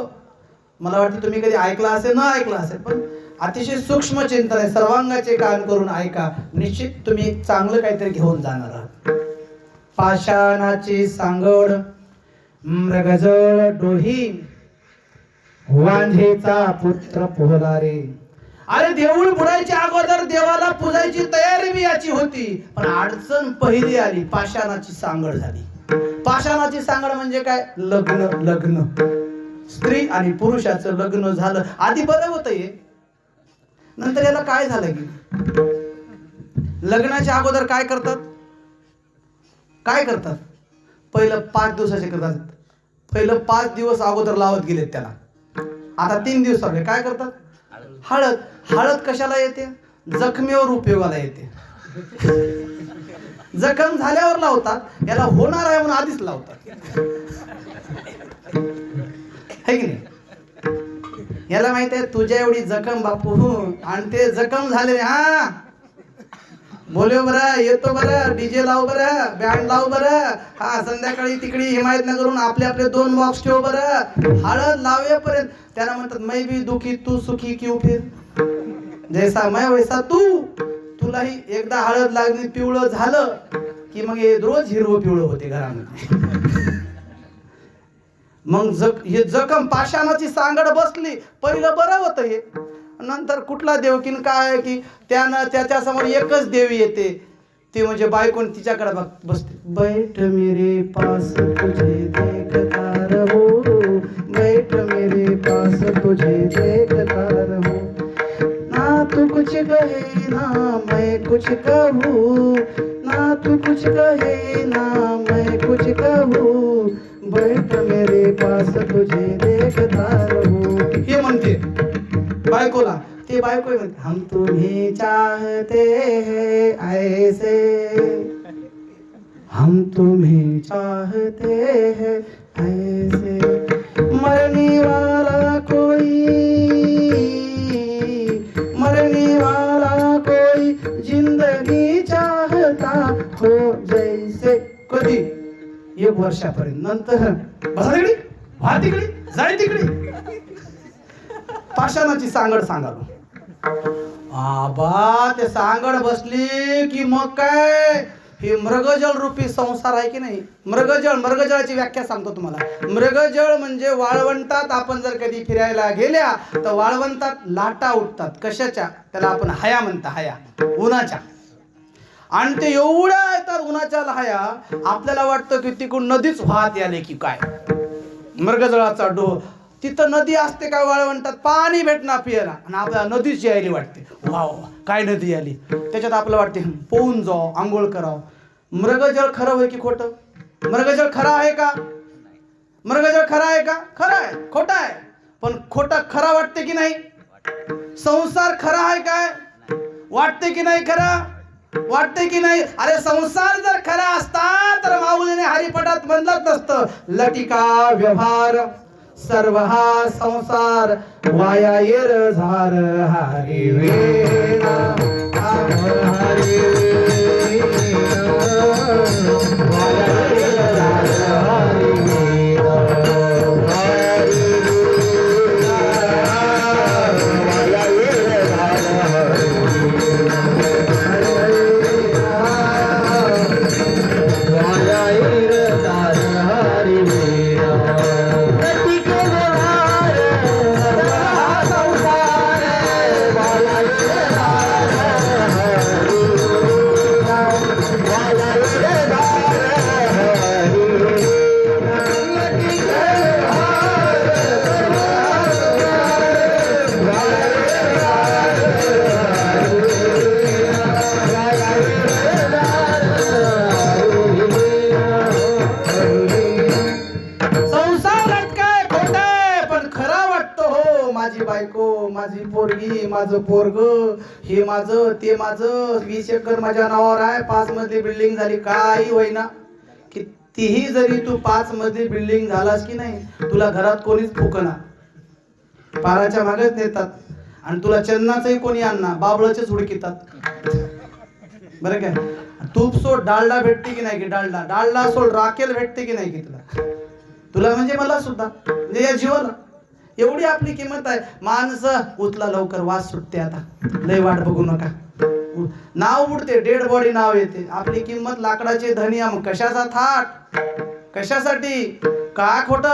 मला वाटतं तुम्ही कधी ऐकला असेल, न ऐकला असेल, पण अतिशय सूक्ष्म चिंतन आहे. सर्वांगाचे कान करून ऐका, निश्चित तुम्ही एक चांगलं काहीतरी घेऊन जाणार आहात. पाषाणाची सांगड मृगजळ डोही, वांझेचा पुत्र पोहला रे. अरे देऊळ बुडायच्या अगोदर देवाला पूजायची तयारी बी याची होती, पण अडचण पहिली आली, पाषाणाची सांगड झाली. पाषाणाची सांगड म्हणजे काय? लग्न. लग्न, स्त्री आणि पुरुषाचं लग्न झालं. आधी बरं होतं हे, नंतर याला काय झालं की लग्नाच्या अगोदर काय करतात? काय करतात? पहिलं 5 दिवसाचे करतात. पहिलं 5 दिवस अगोदर लावत गेलेत त्याला. आता 3 दिवस आले. काय करतात? हळद. हळद कशाला येते? जखमेवर उपयोगाला येते. जखम झाल्यावर लावतात, याला होणार आहे म्हणून आधीच लावतात, है की नाही? याला माहित आहे तुझ्या एवढी जखम बापू, आणि ते जखम झाले. हा बोलव बरं, येतो बरं, डीजे लाव बरं, बँड लाव बरं, हा संध्याकाळी तिकडे हिमायतनगरहून आपले आपले 2 बॉक्स ठेव बरं. हळद लावेपर्यंत त्याला म्हणतात मै भी दुखी तू सुखी क्यों फिर, जैसा मैं वैसा तू. तुलाही एकदा हळद लागली, पिवळं झालं की मग हे रोज हिरवं पिवळं होते घरामध्ये. मग हे जखम पाषाणाची सांगड बसली. पहिलं बरं होतं हे, नंतर कुठला देवकीन काय की त्यानं त्याच्यासमोर एकच देवी येते, ती म्हणजे बायकोन तिच्याकडे बसते. बैठ मेरे पास तुझे देखता रहो, बैठ मेरे पास तुझे देखता रहो, ना तू कुछ कहे ना मैं कुछ कहूँ, ना तू कुछ कहे ना मैं कुछ कहूँ, बैठ मेरे पास तुझे देखता रहो. हे म्हणते बायकोला. ते बायको म्हणते हम तुम्हें चाहते हैं ऐसे, हम तुम्हें चाहते हैं ऐसे, मरने वाला कोई, मरने वाला कोई जिंदगी चाहता हो जैसे. कधी? 1 वर्षापर्यंत. नंतर बसा तिकडे, व्हा तिकडे, जाय तिकडे. पाषाणाची सांगड सांगालो. आबा ते सांगड बसली की मग काय, हे मृगजळ रूपी संसार आहे की नाही. मृगजळाची व्याख्या सांगतो तुम्हाला. मृगजळ म्हणजे वाळवंटात आपण जर कधी फिरायला गेल्या तर वाळवंटात लाटा उठतात. कशाच्या? त्याला आपण हया म्हणता, हया, उन्हाच्या. आणि ते एवढ्या येतात उन्हाच्या लहाया, आपल्याला वाटतं की तिकडून नदीच वाहत याले की काय. मृगजळाचा डोह. तिथं नदी असते का वाळवंटात? पाणी भेटणार पियाला, आणि आपल्याला नदीच यायली वाटते. वा काय नदी आली. त्याच्यात आपल्याला वाटते पोहून जाव, आंघोळ करावं. मृगजळ खरं होय की खोटं? मृगजळ खरं आहे का? मृगजळ खरं आहे का? खरं आहे. खोटं आहे. पण खोटं खरं वाटते की नाही? संसार खरा आहे काय? वाटते की नाही खरं? वाटते की नाही? अरे संसार जर खरा असता तर माऊलीने हरिपटात म्हणलंच नसतं, लटिका व्यवहार सर्व हा संसार वाया येर झार हरी वेणा हरी वेणा वाया येर झार हरी वेणा हरी वेणा वाया येर झार वाया येर झार हरी वेणा. माझी बायको, माझी पोरगी, माझं पोरग, हे माझं ते माझं, 20 एकर माझ्या नावावर आहे, 5 मजली बिल्डिंग झाली, काही होईना. कितीही जरी तू 5 मजली बिल्डिंग झालास की नाही, तुला घरात कोणीच फुकना, पाराच्या मागेच नेतात, आणि तुला चन्नाचंही कोणी आणणार, बाबळाचेच हुडकितात. बरं काय तूप सोड डालडा भेटते की नाही की डालडा सोड राखेल भेटते की नाही की तुला म्हणजे मला सुद्धा म्हणजे या जीवाला एवढी आपली किंमत आहे. माणसं उचला लवकर, वास सुटते आता, लय वाट बघू नका. नाव उडते, डेड बॉडी नाव येते. आपली किंमत लाकडाची धनिया, मग कशाचा थाट, कशासाठी, का खोट,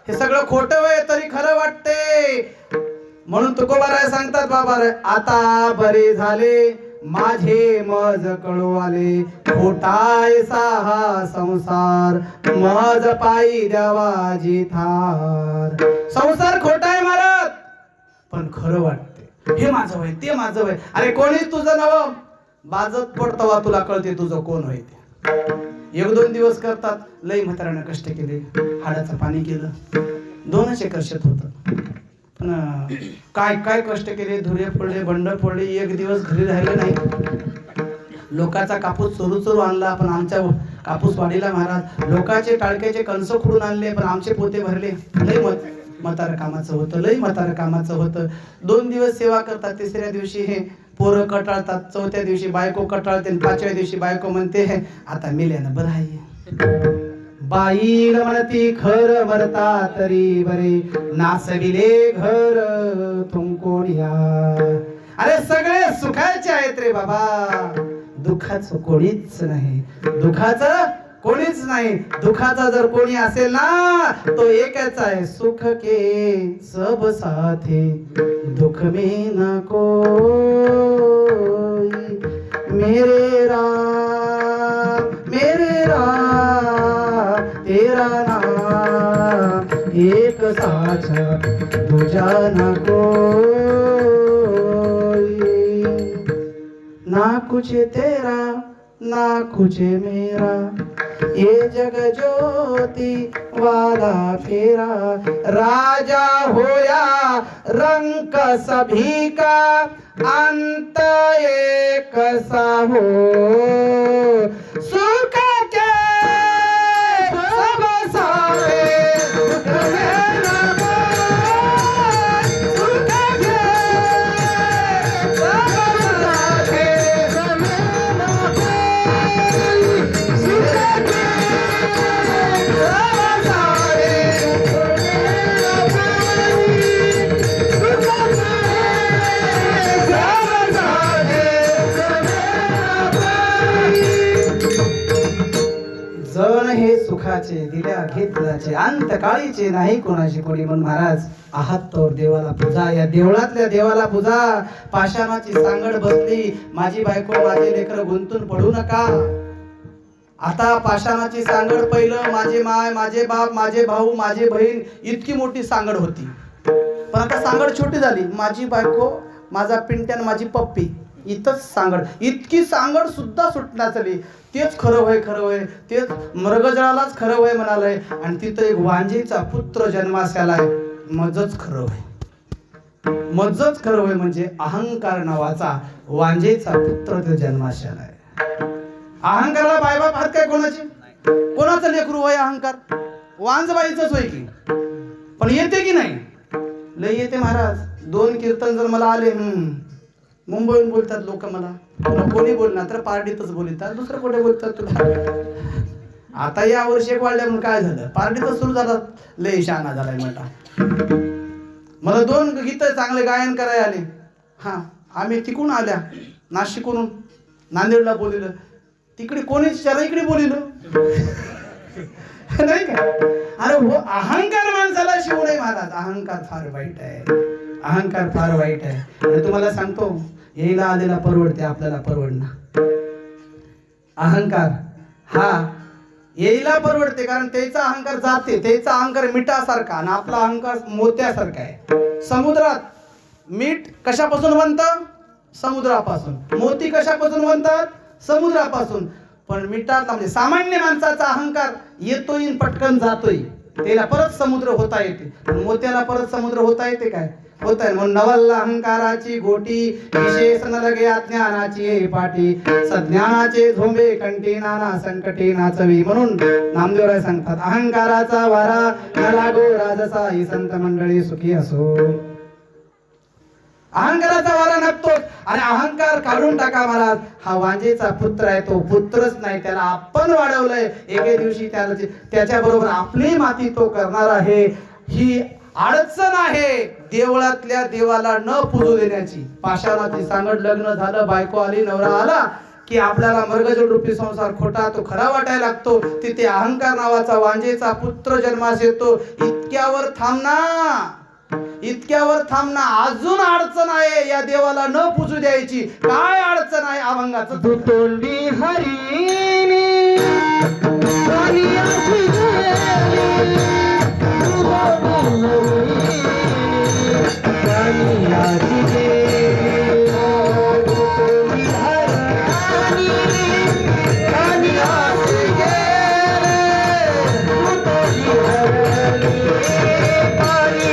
हे सगळं खोटं वय तरी खरं वाटते. म्हणून तुकोबाराय सांगतात, बाबा रे आता बरे झाले माझे मज कळू आले, खोटायसा हा संसार मज पायी द्यावाजी थार. संसार खोटाय मारत पण खरं वाटते, हे माझं वय ते माझं वय. अरे कोणी तुझं नव बाजत पडतवा तुला कळते तुझं कोण होय ते. 1-2 दिवस करतात, लई म्हाताऱ्यानं कष्ट केले, हाडाचं पाणी केलं, 2 एकर शेत होतं, पण काय काय कष्ट केले, धुरे फोडले, बंड फोडले, 1 दिवस घरी राहिलं नाही. लोकांचा कापूस चोरू आणला, पण आमच्या कापूस वाढीला महाराज. लोकांचे टाळक्याचे कणस खुडून आणले, पण आमचे पोते भरले. लई म्हातारं कामाचं होतं, लई म्हातारं कामाचं होतं. 2 दिवस सेवा करतात, 3ऱ्या दिवशी हे पोरं कटाळतात, 4थ्या दिवशी बायको कटाळते, 5व्या दिवशी बायको म्हणते आता मेल्यानं बरं आहे. बाईल म्हणती खर मरता तरी बरे, नासविले घर तुमकोनिया. अरे सगळे सुखाचे आहेत रे बाबा, दुःखाचं कोणीच नाही, दुःखाचं कोणीच नाही. दुःखाचा जर कोणी असेल ना तो एकच आहे, सुख के सब साथे दुख में न कोई. मेरे राम तेरा नाम एक साचा दूजा न कोई. ना कुछ तेरा ना कुछ मेरा, ये जग ज्योति वाला फेरा. राजा होया रंक सभी का, अंत एक सा हो. सुख के सब सारे दुख में न कोई. सुख के सब सारे दुख में न कोई. सुख के सब सारे दुख में न कोई. सुख के सब सारे दुख में न कोई. जण हे सुखाचे दिल्या घेतल्याचे, अंत काळीचे नाही कोणाशी कोणी. म्हणून महाराज आहात तर देवाला पूजा, या देवळातल्या देवाला पूजा. पाषाणाची सांगड बसली, माझी बायको माझे लेकर गुंतून पडू नका. आता पाषाणाची सांगड पहिलं माझे माय माझे बाप माझे भाऊ माझे बहीण इतकी मोठी सांगड होती, पण आता सांगड छोटी झाली. माझी बायको माझा पिंट्यान माझी पप्पी इथंच सांगड, इतकी सांगड सुद्धा सुटणार झाली. तेच खरं होय, खरं होय, तेच मृगजळालाच खरं होय म्हणालय. आणि तिथं एक वांजेचा पुत्र जन्मास आलाय, मजच खरं होय, मजच खरं होय. म्हणजे अहंकार नावाचा वांजेचा पुत्र ते जन्मास आलाय. अहंकाराला बायबाप हात काय कोणाचे, कोणाचं लेकरू होय अहंकार, वांजबाईच होय की. पण येते की नाही, लय येते महाराज. 2 कीर्तन जर मला आले, मुंबईहून बोलतात लोक मला, तुला कोणी बोलणार तर पार्टीतच बोलतात, दुसरं कुठे बोलतात तुला. आता या वर्षी एक वाढल्या म्हणून काय झालं, पार्टीतच सुरू झाला, लय शहाणा झालाय म्हणता. मला 2 गीत चांगले गायन करायला आले. हा आम्ही तिकडून आल्या, नाशिकवरून नांदेडला बोलिलं, तिकडे कोणीच चला इकडे बोलिलं नाही का. अरे हो, अहंकार माणसाला शिवू नये महाराज. अहंकार फार वाईट आहे, अहंकार फार वाईट आहे. आणि तुम्हाला सांगतो, येईला आलेला परवडते, आपल्याला परवडणार. अहंकार हा येईला परवडते, कारण त्याचा अहंकार जाते, त्याचा अहंकार मिठासारखा आणि आपला अहंकार मोत्यासारखा आहे. समुद्रात मीठ कशापासून बनतं, समुद्रापासून. मोती कशापासून बनतात, समुद्रापासून. पण मिठातला म्हणजे सामान्य माणसाचा अहंकार येतोय पटकन जातोय, त्याला परत समुद्र होता येते. पण मोत्याला परत समुद्र होता येते काय, होत आहे. म्हणून नवल अहंकाराची गोटी, विशेष न लगे अज्ञानाची पाठी. सज्ञानाचे झोंबे कंठी, नाना संकटी नाचवी. म्हणून नामदेवराय सांगतात, अहंकाराचा वारा न लागो राजसा, ही संत मंडळी सुखी असो. अहंकाराचा वारा नसतो. आणि अहंकार काढून टाका महाराज. हा वांजेचा पुत्र आहे, तो पुत्रच नाही, त्याला आपण वाढवलंय. एके दिवशी त्याच्या बरोबर आपली माती तो करणार आहे. ही अडचण आहे देवळातल्या देवाला न पूजू देण्याची. पाषाणाची सांगड लग्न झालं, बायको आली, नवरा आला की आपल्याला मर्गजोड रूपी संसार खोटा तो खरा वाटायला लागतो. तिथे अहंकार नावाचा वांजेचा पुत्र जन्मास येतो. इतक्यावर थांबना. अजून अडचण आहे या देवाला न पूजू द्यायची. काय अडचण आहे? अभंगाचं दुतोंडी हरिणी कालियाची गेली, कालियाची गेली, दुतोंडी हरिणी कालियाची गेली, दुतोंडी हरिणी कालियाची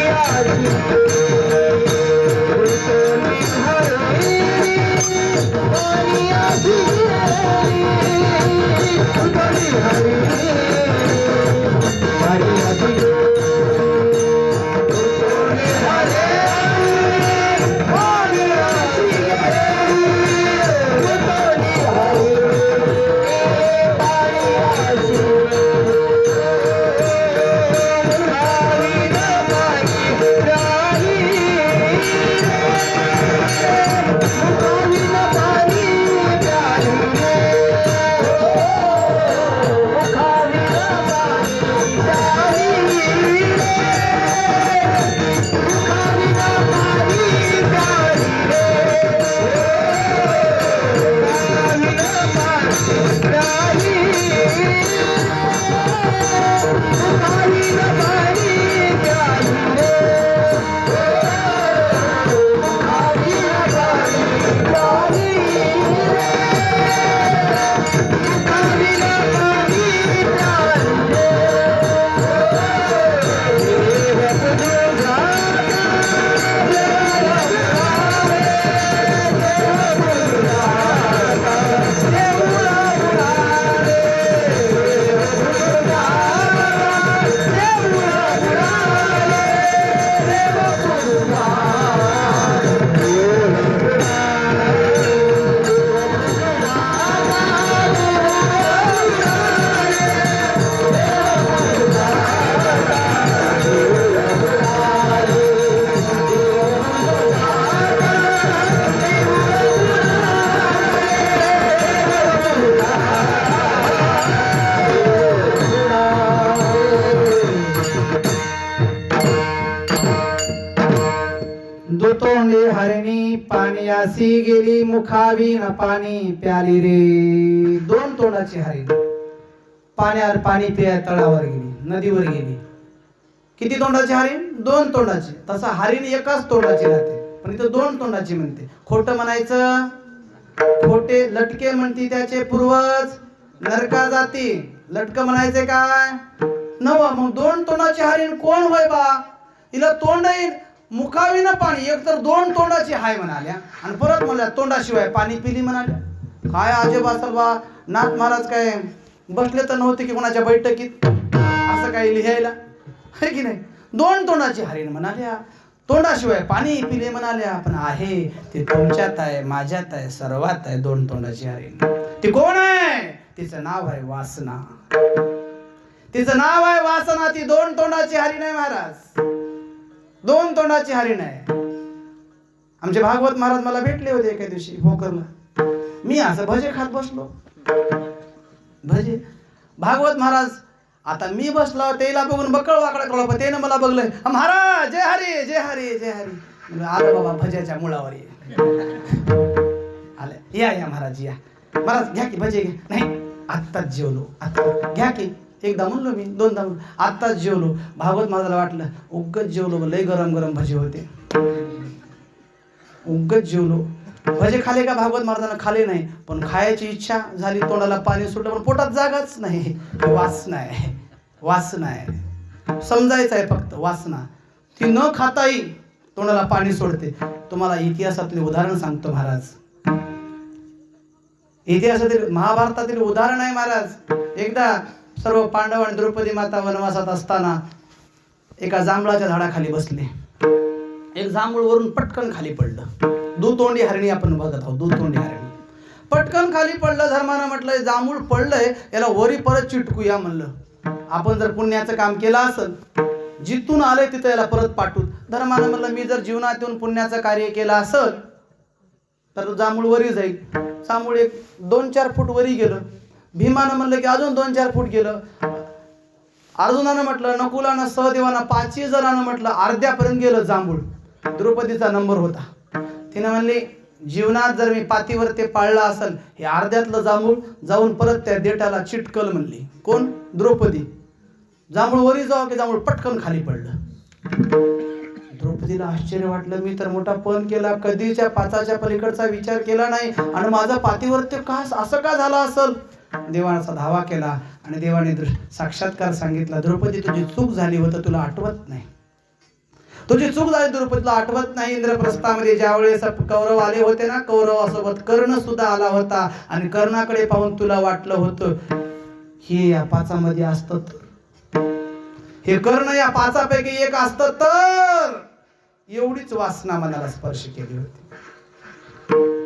दुतोंडी हरिणी पाण्यासी गेली, मुखावी न पाणी प्याली रे. दोन तोंडाची हरिणी पाण्यावर पाणी प्याय तळावर गेली, नदीवर गेली. किती तोंडाची हरिण? दोन तोंडाची. तसा हरिण एकाच तोंडाची राहते, पण इथं दोन तोंडाची म्हणते. खोटं म्हणायचं, खोटे लटके म्हणती त्याचे पूर्वज नरका जाती. लटक म्हणायचे काय? नव. मग दोन तोंडाची हरिण कोण होय बा? हिला तोंड येईल, मुखाविना पाणी. एक तर दोन तोंडाची हाय म्हणाल्या आणि परत म्हणल्या तोंडाशिवाय पाणी पिली म्हणाल्या. काय अजब असेल बा. नाथ महाराज काय बसले तर नव्हते की कोणाच्या बैठकीत असं काही लिहायला, है की नाही? दोन तोंडाची हरिण म्हणाल्या, तोंडाशिवाय पाणी पिले म्हणाल्या. पण आहे ते तुमच्यात आहे, माझ्यात आहे, सर्वात आहे दोन तोंडाची हरिण. ती कोण आहे? तिचं नाव आहे वासना. तिचं नाव आहे वासना. ती दोन तोंडाची हरिण आहे महाराज, दोन तोंडाची हरिण आहे. आमचे भागवत महाराज मला भेटले होते एका दिवशी भोकरला. मी असं भजे खात बसलो, भजे. भागवत महाराज आता मी बसलो, त्याला बघून बकळ वाकडा कळलं, पण त्यानं मला बघलंय. महाराज जय हरी जय हरी जय हरी. आलं बाबा भज्याच्या मुळावर ये. आले, या या महाराज या. महाराज घ्या की भजे घ्या. नाही आत्ताच जेवलो, आत्ता घ्या की. एकदा म्हणलो मी, दोनदा म्हणलो, आत्ताच जेवलो. भागवत महाराजाला वाटलं उग्गच जेवलो, लय गरम गरम भजे होते, उग्गच जेवलो. भजे खाले का? भागवत महाराजांना खाले नाही, पण खायची इच्छा झाली, तोंडाला पाणी सुटलं, पण पोटात जागाच नाही. वासना आहे, वासना आहे. समजायचं आहे फक्त वासना. ती न खाताही तोंडाला पाणी सोडते. तुम्हाला इतिहासातले उदाहरण सांगतो महाराज. इतिहासातील महाभारतातील उदाहरण आहे महाराज. एकदा सर्व पांडव आणि द्रौपदी माता वनवासात असताना एका जांभळाच्या झाडाखाली बसले. एक जांभूळ वरून पटकन खाली पडलं. दुतोंडी हरणी आपण बघत आहोत. दुतोंडी हरणी पटकन खाली पडलं. धर्मानं म्हटलंय जांभूळ पडलंय, याला वरी परत चिटकूया म्हणलं. आपण जर पुण्याचं काम केलं असेल, जिथून आलंय तिथं याला परत पाठवू. धर्मानं म्हणलं मी जर जीवनात येऊन पुण्याचं कार्य केलं असेल तर जांभूळ वरी जाईल. जांभूळ एक 2-4 फूट वरी गेलं. भीमानं म्हणलं की अजून 2-4 फूट गेलं. अर्जुनानं म्हटलं, नकुलानं, सहदेवानं, 5 जणांना म्हटलं अर्ध्यापर्यंत गेलं जांभूळ. द्रौपदीचा नंबर होता. तिनं म्हणली जीवनात जर मी पातीवर ते पाळलं असेल, हे अर्ध्यातलं जांभूळ जाऊन परत त्या देठाला चिटकल म्हणली. कोण? द्रौपदी. जांभूळ वरी जाऊ की जांभूळ पटकन खाली पडलं. द्रौपदीला आश्चर्य वाटलं, मी तर मोठा पण केला, कधीच्या 5च्या पलीकडचा विचार केला नाही आणि माझा पातीवर ते का असं का झालं असेल. देवाचा धावा केला आणि देवाने साक्षात्कार सांगितला, द्रौपदी तुझी चूक झाली होतं, तुला आठवत नाही. तुझी चूक झाली द्रौपदीला आठवत नाही. इंद्रप्रस्थामध्ये ज्यावेळेस कौरव आले होते ना, कौरवासोबत कर्ण सुद्धा आला होता आणि कर्णाकडे पाहून तुला वाटलं होतं हे या 5मध्ये असतं तर, हे कर्ण या 5पैकी एक असतं तर. एवढीच वासना मनाला स्पर्श केली होती.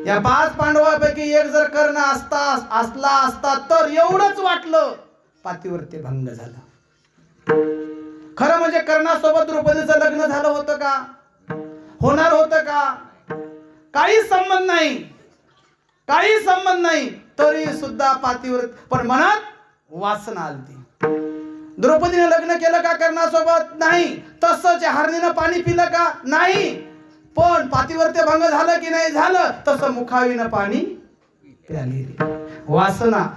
या 5 पांडवांपैकी एक जर कर्ण असला असता तर एवढंच वाटलं. पातीवर ते भंग झालं. खरं म्हणजे कर्णासोबत द्रौपदीचं लग्न झालं होतं का? होणार होतं का? काही संबंध नाही, काही संबंध नाही. तरी सुद्धा पातीवर पण मनात वासना आलती. द्रौपदीने लग्न केलं का कर्णासोबत? नाही. तसंच हरणीनं पाणी पिलं का? नाही. पण पातीवर ते भंग झालं की नाही? झालं. तसं मुखावीनं पाणी प्याली. वासना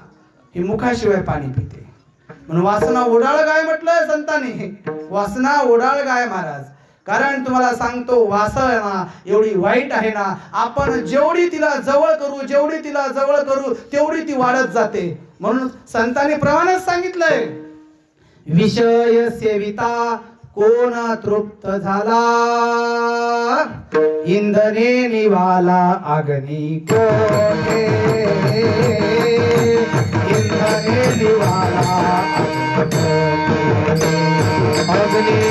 ही मुखाशिवाय पाणी पिते. म्हणून वासना ओढाळ गाय म्हटलंय संतांनी. वासना ओढाळ गाय महाराज. कारण तुम्हाला सांगतो, वासना एवढी वाईट आहे ना, आपण जेवढी तिला जवळ करू, जेवढी तिला जवळ करू, तेवढी ती वाढत जाते. म्हणून संतांनी प्रमाणच सांगितलंय, विषय सेविता कोण तृप्त झाला, इंधने निवाला अग्नी कोठे, इंधने निवाला अग्नी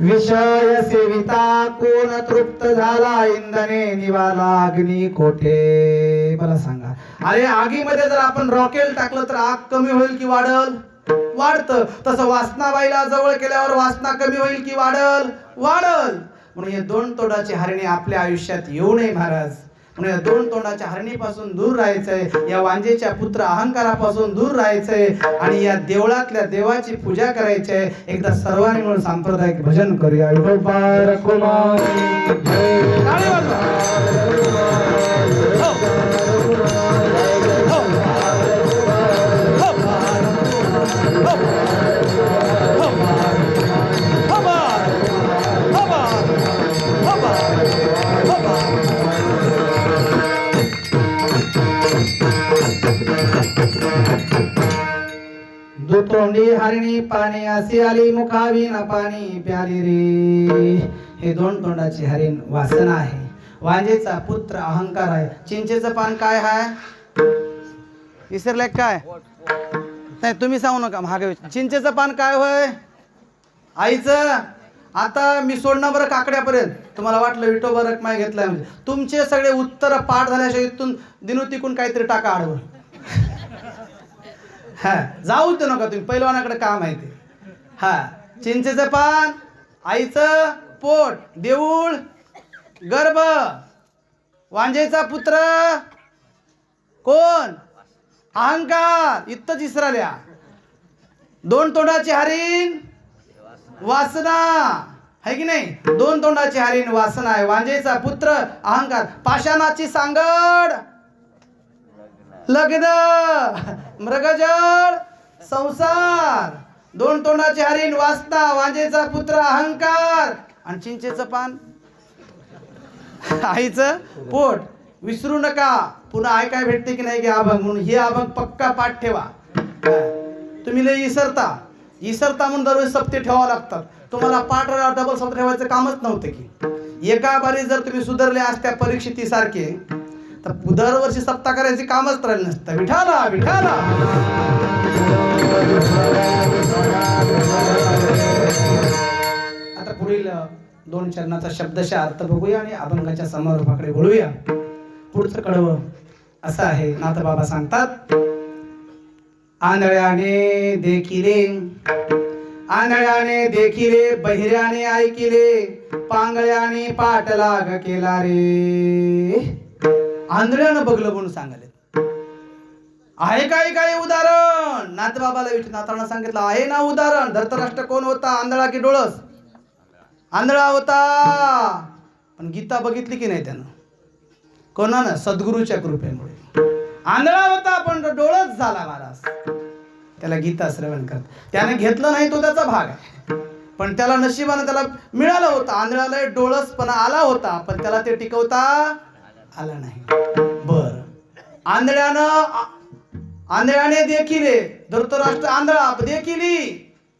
विषय सेविता कोण तृप्त झाला, इंधने निवाला अग्नी कोठे. मला सांगा, अरे आगीमध्ये जर आपण रॉकेल टाकलं तर आग कमी होईल की वाढल? वाढतं. तसं वासनाबाईला जवळ केल्यावर वासना कमी होईल की वाढल? वाढल. म्हणून हे 2 तोंडाची हरणी आपल्या आयुष्यात येऊ नये महाराज. म्हणून या 2 तोंडाच्या हरणीपासून दूर राहायचंय, या वांजेच्या पुत्र अहंकारापासून दूर राहायचंय आणि या देवळातल्या देवाची पूजा करायची आहे. एकदा सर्वांनी मिळून सांप्रदायिक भजन करूया. विठोबा रखुमाई जय. टाळी वाजवा. दुतोंडी हरणी पाणी अशी आली, मुखावीन पाणी प्याली रे. हे 2 तोंडाची हरिण वासना आहे. वांजेचा पुत्र अहंकार आहे. चिंचेचं पान काय आहे? विसरले काय? नाही तुम्ही सांगू नका, महागावी. चिंचेचं पान काय होय? आईचं. आता मी सोडणार बरं काकड्यापर्यंत. तुम्हाला वाटलं विठोबा रखमाई घेतलाय म्हणजे. तुमचे सगळे उत्तर पाठ झाल्याशिवाय इथून दिनोतिकून काहीतरी टाका आडवं. हा, जाऊ दे नका तुम्ही, पैलवानाकडे काम आहे ते. हा, चिंचेचं पान, आईचं पोट, देऊळ, गर्भ, वांजेचा पुत्र कोण? अहंकार. इतकंच इसराल्या. 2 तोंडाची हरीण वासना. आहे की नाही? दोन तोंडाची हरीण वासना आहे, वांजेचा पुत्र अहंकार, पाषाणाची सांगड लग्न, मृगजळ संसार. दोन तोंडाची हरीण वासना, वांजेचा पुत्र अहंकार आणि चिंचेचं पान आईचं पोट. विसरू नका. पुन्हा ऐकाय भेटते की नाही की अभंग म्हणून. हे अभंग पक्का पाठ ठेवा. तुम्ही लय इसरता म्हणून दररोज सप्ते ठेवावं लागतात. तुम्हाला पाठ डबल सप्ते ठेवायचं कामच नव्हतं की. एका बारी जर तुम्ही सुधारले असत्या परीक्षितीसारखे तर दरवर्षी सप्ताह करायचे कामच राहिलं नसतं. विठाला विठाला. आता पुढील 2 चरणाचा शब्दशः अर्थ बघूया आणि अभंगाच्या समारोपाकडे वळूया. पुढचं कडवं असं आहे. नाथबाबा सांगतात, आंधळ्याने देखिले, बहिऱ्याने ऐकिले, पांगळ्याने पाठ लाग केला रे. आंधळ्यानं बघलं म्हणून सांगाले. आहे काही उदाहरण? नाथबाबाला नाथांना सांगितलं आहे ना उदाहरण. धृतराष्ट्र कोण होता? आंधळा की डोळस? आंधळा होता. पण गीता बघितली की नाही त्यानं? कोणानं? सद्गुरूच्या कृपेमुळे. आंधळा होता पण डोळस झाला महाराज. त्याला गीता श्रवण करत. त्याने घेतलं नाही तो त्याचा भाग आहे. पण त्याला नशिबानं त्याला मिळालं होतं. आंधळाला डोळसपणा आला होता पण त्याला ते टिकवता आला नाही. बर, आंधळ्याने देखिले. धृतराष्ट्र आंधळा देखिली,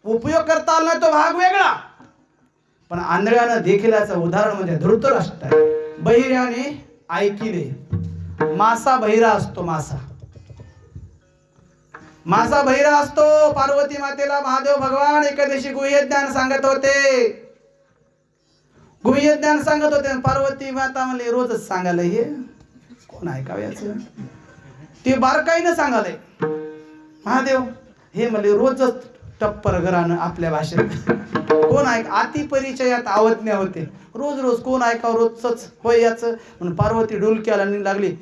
उपयोग करता आला नाही तो भाग वेगळा. पण आंधळ्यानं देखिल्याचं उदाहरण म्हणजे धृतराष्ट्र. बहिऱ्याने ऐकिले. मासा बहिरा असतो. मासा बहिरा असतो. पार्वती मातेला महादेव भगवान एकादशी गुह्य ज्ञान सांगत होते. पार्वती माता म्हणले रोजच सांगायला. हे कोण ऐकावं याचं? ते बारकाईनं सांगालय. महादेव हे म्हणले रोजच टप्पर घरानं आपल्या भाषेत. कोण अति परिचयात आवज्ञा होते. रोज कोण ऐकावं? रोजच होय याचं. म्हणून पार्वती डुलक्याला लागली.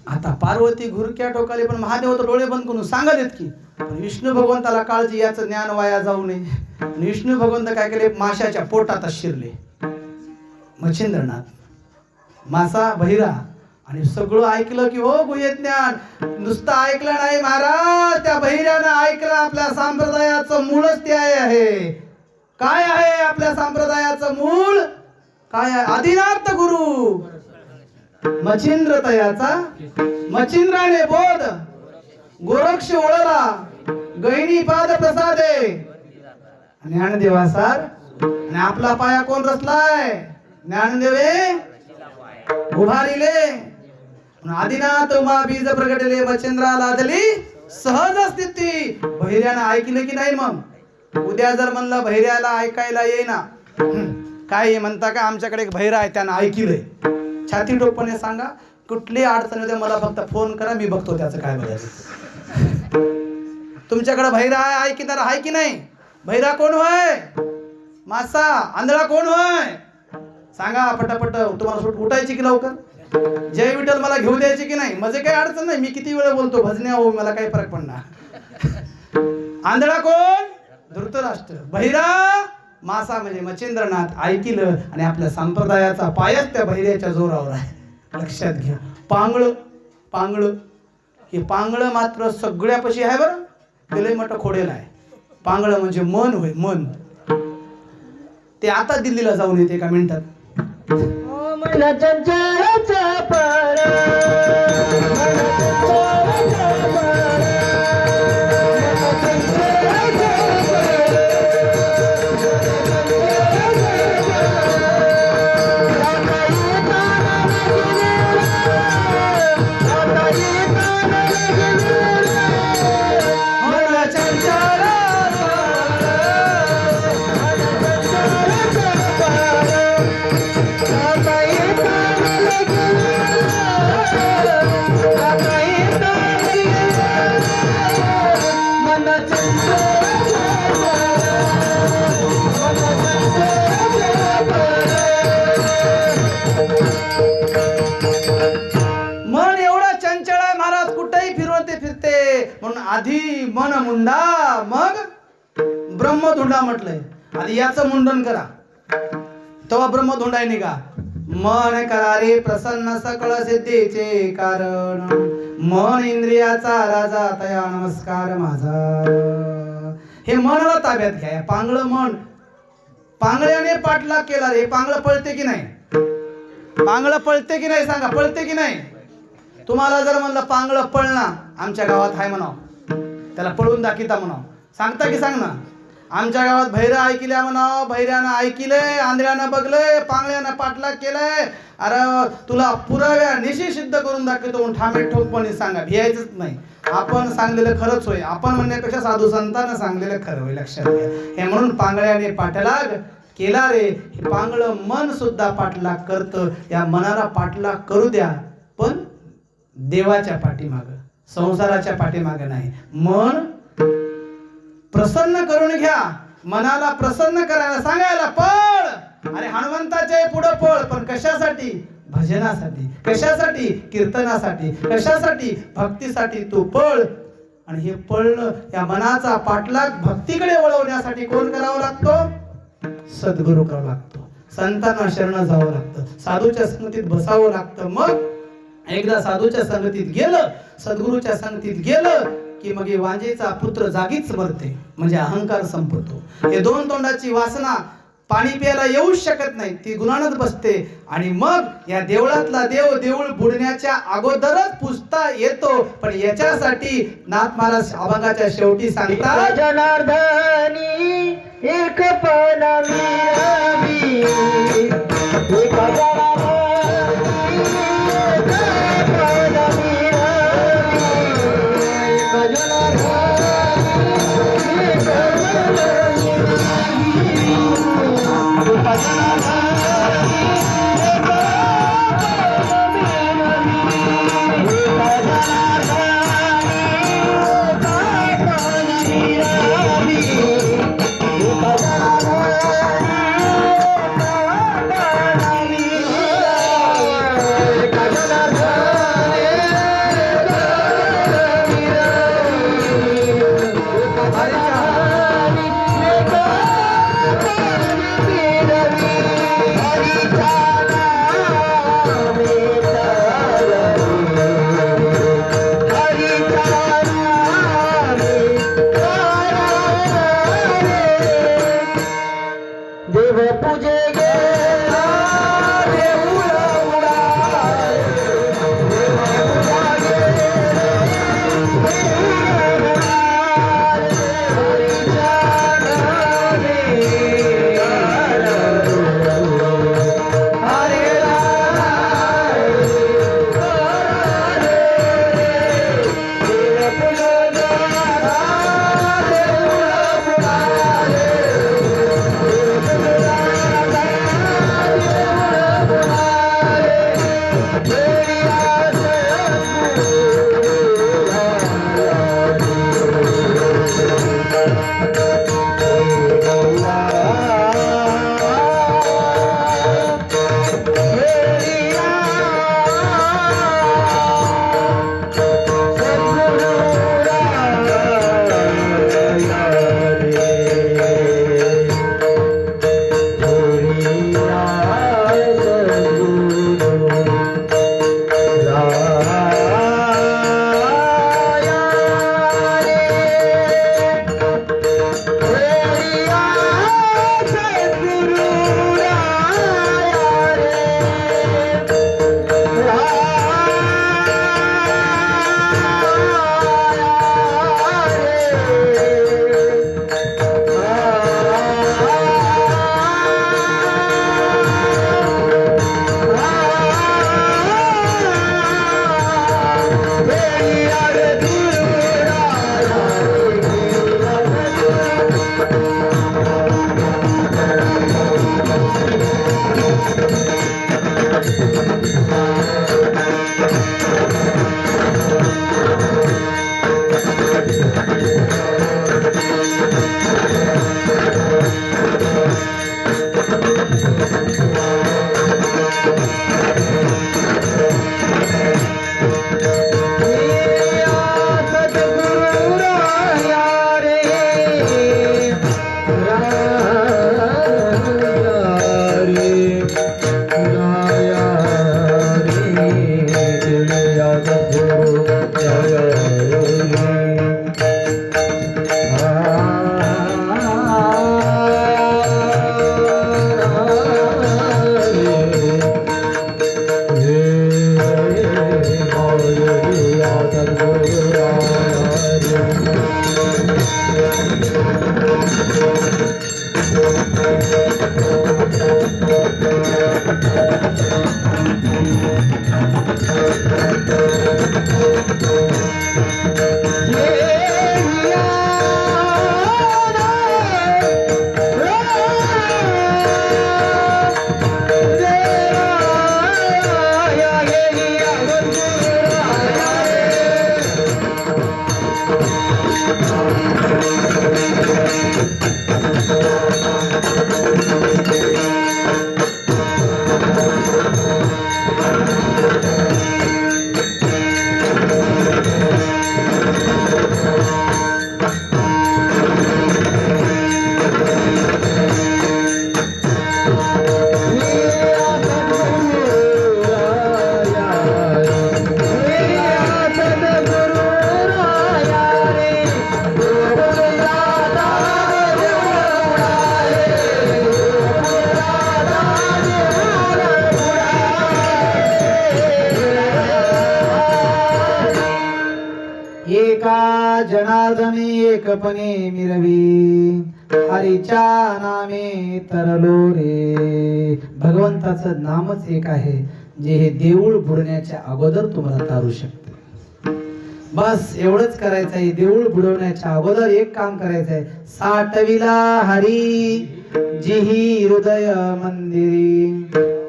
आता पार्वती घुरक्या टोकाले पण महादेव तर डोळे बंद करून सांगत की. विष्णू भगवंताला काळजी, याचं ज्ञान वाया जाऊ नये. विष्णू भगवंत काय केले? माशाच्या पोटात शिरले. मच्छिंद्रनाथ मासा बहिरा आणि सगळं ऐकलं की हो गुह्य ज्ञान. नुसतं ऐकलं नाही महाराज, त्या बहिऱ्यानं ऐकलं. आपल्या संप्रदायाचं मूळच ते आहे. काय आहे आपल्या संप्रदायाचं मूळ? काय आहे? आदिनाथ गुरु मच्छिंद्र तयाचा. मच्छिंद्राने बोध गोरक्ष ओळला, गहिनी पाद प्रसादे ज्ञानदेवासार. आणि आपला पाया कोण रचलाय? ज्ञानदेवे उभारिले. आदिनाथ उमा बीज प्रगटले, मच्छिंद्रा लादली सहज स्थिती. बहिऱ्यानं ऐकलं की नाही? मग उद्या जर म्हणलं बहिऱ्याला ऐकायला येईना, काय म्हणता का आमच्याकडे एक बहिरा आहे त्यानं ऐकलंय, छाती टोपणे सांगा. कुठली अडचण होते मला फक्त फोन करा, मी बघतो त्याचं काय बघायचं. तुमच्याकडे बहिरा आहे ऐकणार आहे की नाही? बहिरा कोण होय? मासा. आंधळा कोण होय? सांगा पटापट. तुम्हाला उठायची की लवकर? जय विठ्ठल मला घेऊ द्यायची की नाही? माझे काही अडचण नाही, मी किती वेळ बोलतो भजन्या हो, मला काही फरक पडणार. आंधळा कोण? धृतराष्ट्र. बहिरा मासा म्हणजे मच्छिंद्रनाथ ऐकिलं. आणि आपल्या संप्रदायाचा पायच त्या बहिऱ्याच्या जोरावर आहे. लक्षात घ्या. पांगळ हे पांगळ मात्र सगळ्यापाशी आहे बरं. ते लय मोठं खोडेल आहे. पांगळ म्हणजे मन होय, मन. ते आता दिल्लीला जाऊन येते एका मिनिटात. मन चंचळाचा पारा, मन चंचळाचा पारा, मन चंचळाचा पारा, आता येताना मन चंचल आता ब्रह्मधुंडा म्हटलंय. आणि याचं मुंडन करा तेव्हा ब्रह्मधुंडाय निघा. मन करा रे प्रसन्न सकळ सिद्धीचे कारण, मन इंद्रियाचा राजा तया नमस्कार माझा. हे मनला ताब्यात घ्या. हे पांगळ मन, पांगळ्याने पाठलाग केला रे. पांगळ पळते की नाही? पांगळ पळते की नाही? सांगा, पळते की नाही? तुम्हाला जर म्हणलं पांगळ पळना, आमच्या गावात हाय म्हणाव, त्याला पळून दाखिता म्हणाव, सांगता की सांग ना? आमच्या गावात भैर ऐकिल्या म्हणाव, भैऱ्यानं ऐकिलंय, आंधळ्यानं बघलंय, पांगळ्यानं पाठलाग केलाय. अरे तुला पुराव्या निशी सिद्ध करून दाखवतो म्हणून ठामे ठोकपणे सांगा. भियायचंच नाही. आपण सांगलेलं खरंच होय. आपण म्हणण्यापेक्षा साधू संतांना सांगलेलं खरं होय, लक्षात घ्या. हे म्हणून पांगळ्याने पाठलाग केला रे. हे पांगळ मन सुद्धा पाठलाग करतं. या मनाला पाठलाग करू द्या, पण देवाच्या पाठीमाग, संसाराच्या पाठीमागे नाही. मन प्रसन्न करून घ्या. मनाला प्रसन्न करायला सांगायला पळ. अरे हनुमंताच्या पुढं पळ, पण कशासाठी? भजनासाठी. कशासाठी? कीर्तनासाठी. कशासाठी? भक्तीसाठी तू पळ. आणि हे पळणं, या मनाचा पाठलाग भक्तीकडे वळवण्यासाठी कोण करावं लागतो? सद्गुरू करावं लागतो. संतांना शरण जावं लागतं. साधूच्या संगतीत बसावं लागतं. मग एकदा साधूच्या संगतीत गेलं, सद्गुरूच्या संगतीत गेलं की मग हे वांजेचा पुत्र जागीच मरते, म्हणजे अहंकार संपतो. हे दोन तोंडाची वासना पाणी प्यायला येऊच शकत नाही, ती गुणानच बसते. आणि मग या देवळातला देव देऊळ बुडण्याच्या अगोदरच पुजता येतो. पण याच्यासाठी नाथ महाराज अभंगाच्या शेवटी सांगतात, जनार्दनी एक पण मिळावी, एक जनार्दनी एक पण मिळावी, एक जनार्दनी एक एकपणे मिरवी हरीच्या नामे तरलो रे. भगवंताचं नामच एक आहे जे हे देऊळ बुडण्याच्या अगोदर तुम्हाला तारू शकते. बस एवढंच करायचं आहे. देऊळ बुडवण्याच्या अगोदर एक काम करायचं आहे. साठविला हरी जिही हृदय मंदिरी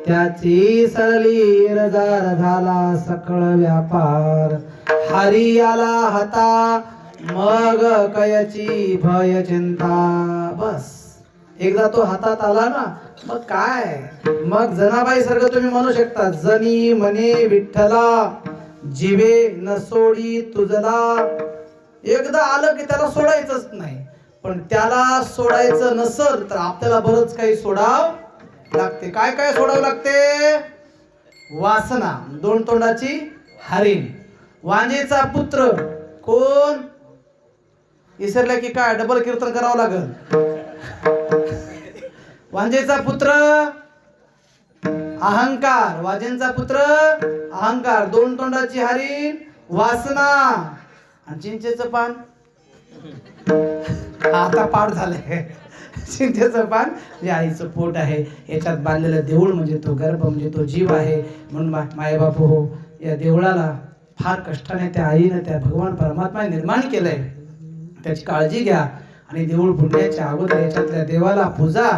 त्याची सरली रजार झाला सकळ व्यापार. हरी आला हाता मग कयची भय चिंता. बस एकदा तो हातात आला ना मग काय, मग जनाबाई सारखं तुम्ही म्हणू शकता. जनी मने विठ्ठला जीवे न सोडी तुझला. एकदा आलं की त्याला सोडायचंच नाही. पण त्याला सोडायचं नसल तर आपल्याला बरंच काही सोडावं लागते. काय काय सोडावं लागते? वासना, दोन तोंडाची हरीण, वांजेचा पुत्र कोण विसरला की काय डबल कीर्तन करावं लागल. वांजेचा पुत्र अहंकार, वाजेंचा पुत्र अहंकार, दोन तोंडाची हरीण वासना, आणि चिंचेचं पान आता पाठ झालंय. चिंचेचं पान जे आईचं पोट आहे याच्यात बांधलेलं देऊळ म्हणजे तो गर्भ म्हणजे तो जीव आहे. म्हणून मायबापू हो, या देवळाला फार कष्टाने त्या आईनं त्या भगवान परमात्माने निर्माण केलंय. त्याची काळजी घ्या आणि देऊळ बुडण्याच्या अगोदर याच्यातल्या देवाला पूजा.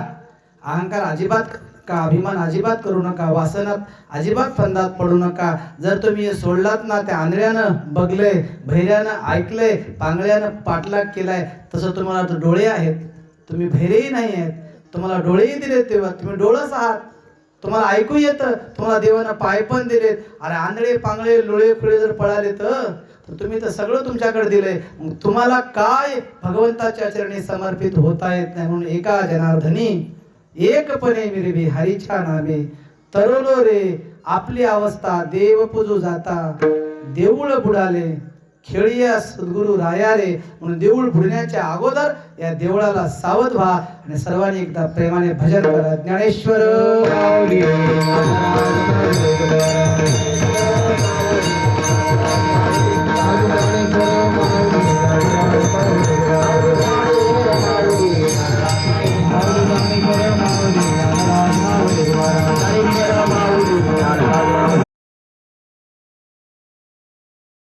अहंकार अजिबात का, अभिमान अजिबात करू नका, वासनात अजिबात फंदात पडू नका. जर तुम्ही हे सोडलात ना, त्या आंधळ्यानं बघलंय, भैऱ्यानं ऐकलंय, पांगळ्यानं पाठलाग केलाय, तसं तुम्हाला तर डोळे आहेत, तुम्ही भैरेही नाही आहेत, तुम्हाला डोळेही दिलेत, तेव्हा तुम्ही डोळस आहात, तुम्हाला ऐकू येतं, तुम्हाला देवानं पाय पण दिलेत. अरे आंधळे पांगळे लोळे खुळे जर पळाले तर तुम्ही तर सगळं तुमच्याकडे दिलंय. मग तुम्हाला काय भगवंताच्या चरणी समर्पित होता येत नाही. म्हणून एका जनार्दनी एकपणे मिरवी हरीच्या नामे तरलो रे. आपली अवस्था देव पूजू जाता देऊळ बुडाले खेळिया सद्गुरु राया रे. म्हणून देऊळ बुडण्याच्या अगोदर या देवळाला सावध व्हा आणि सर्वांनी एकदा प्रेमाने भजन करा. ज्ञानेश्वर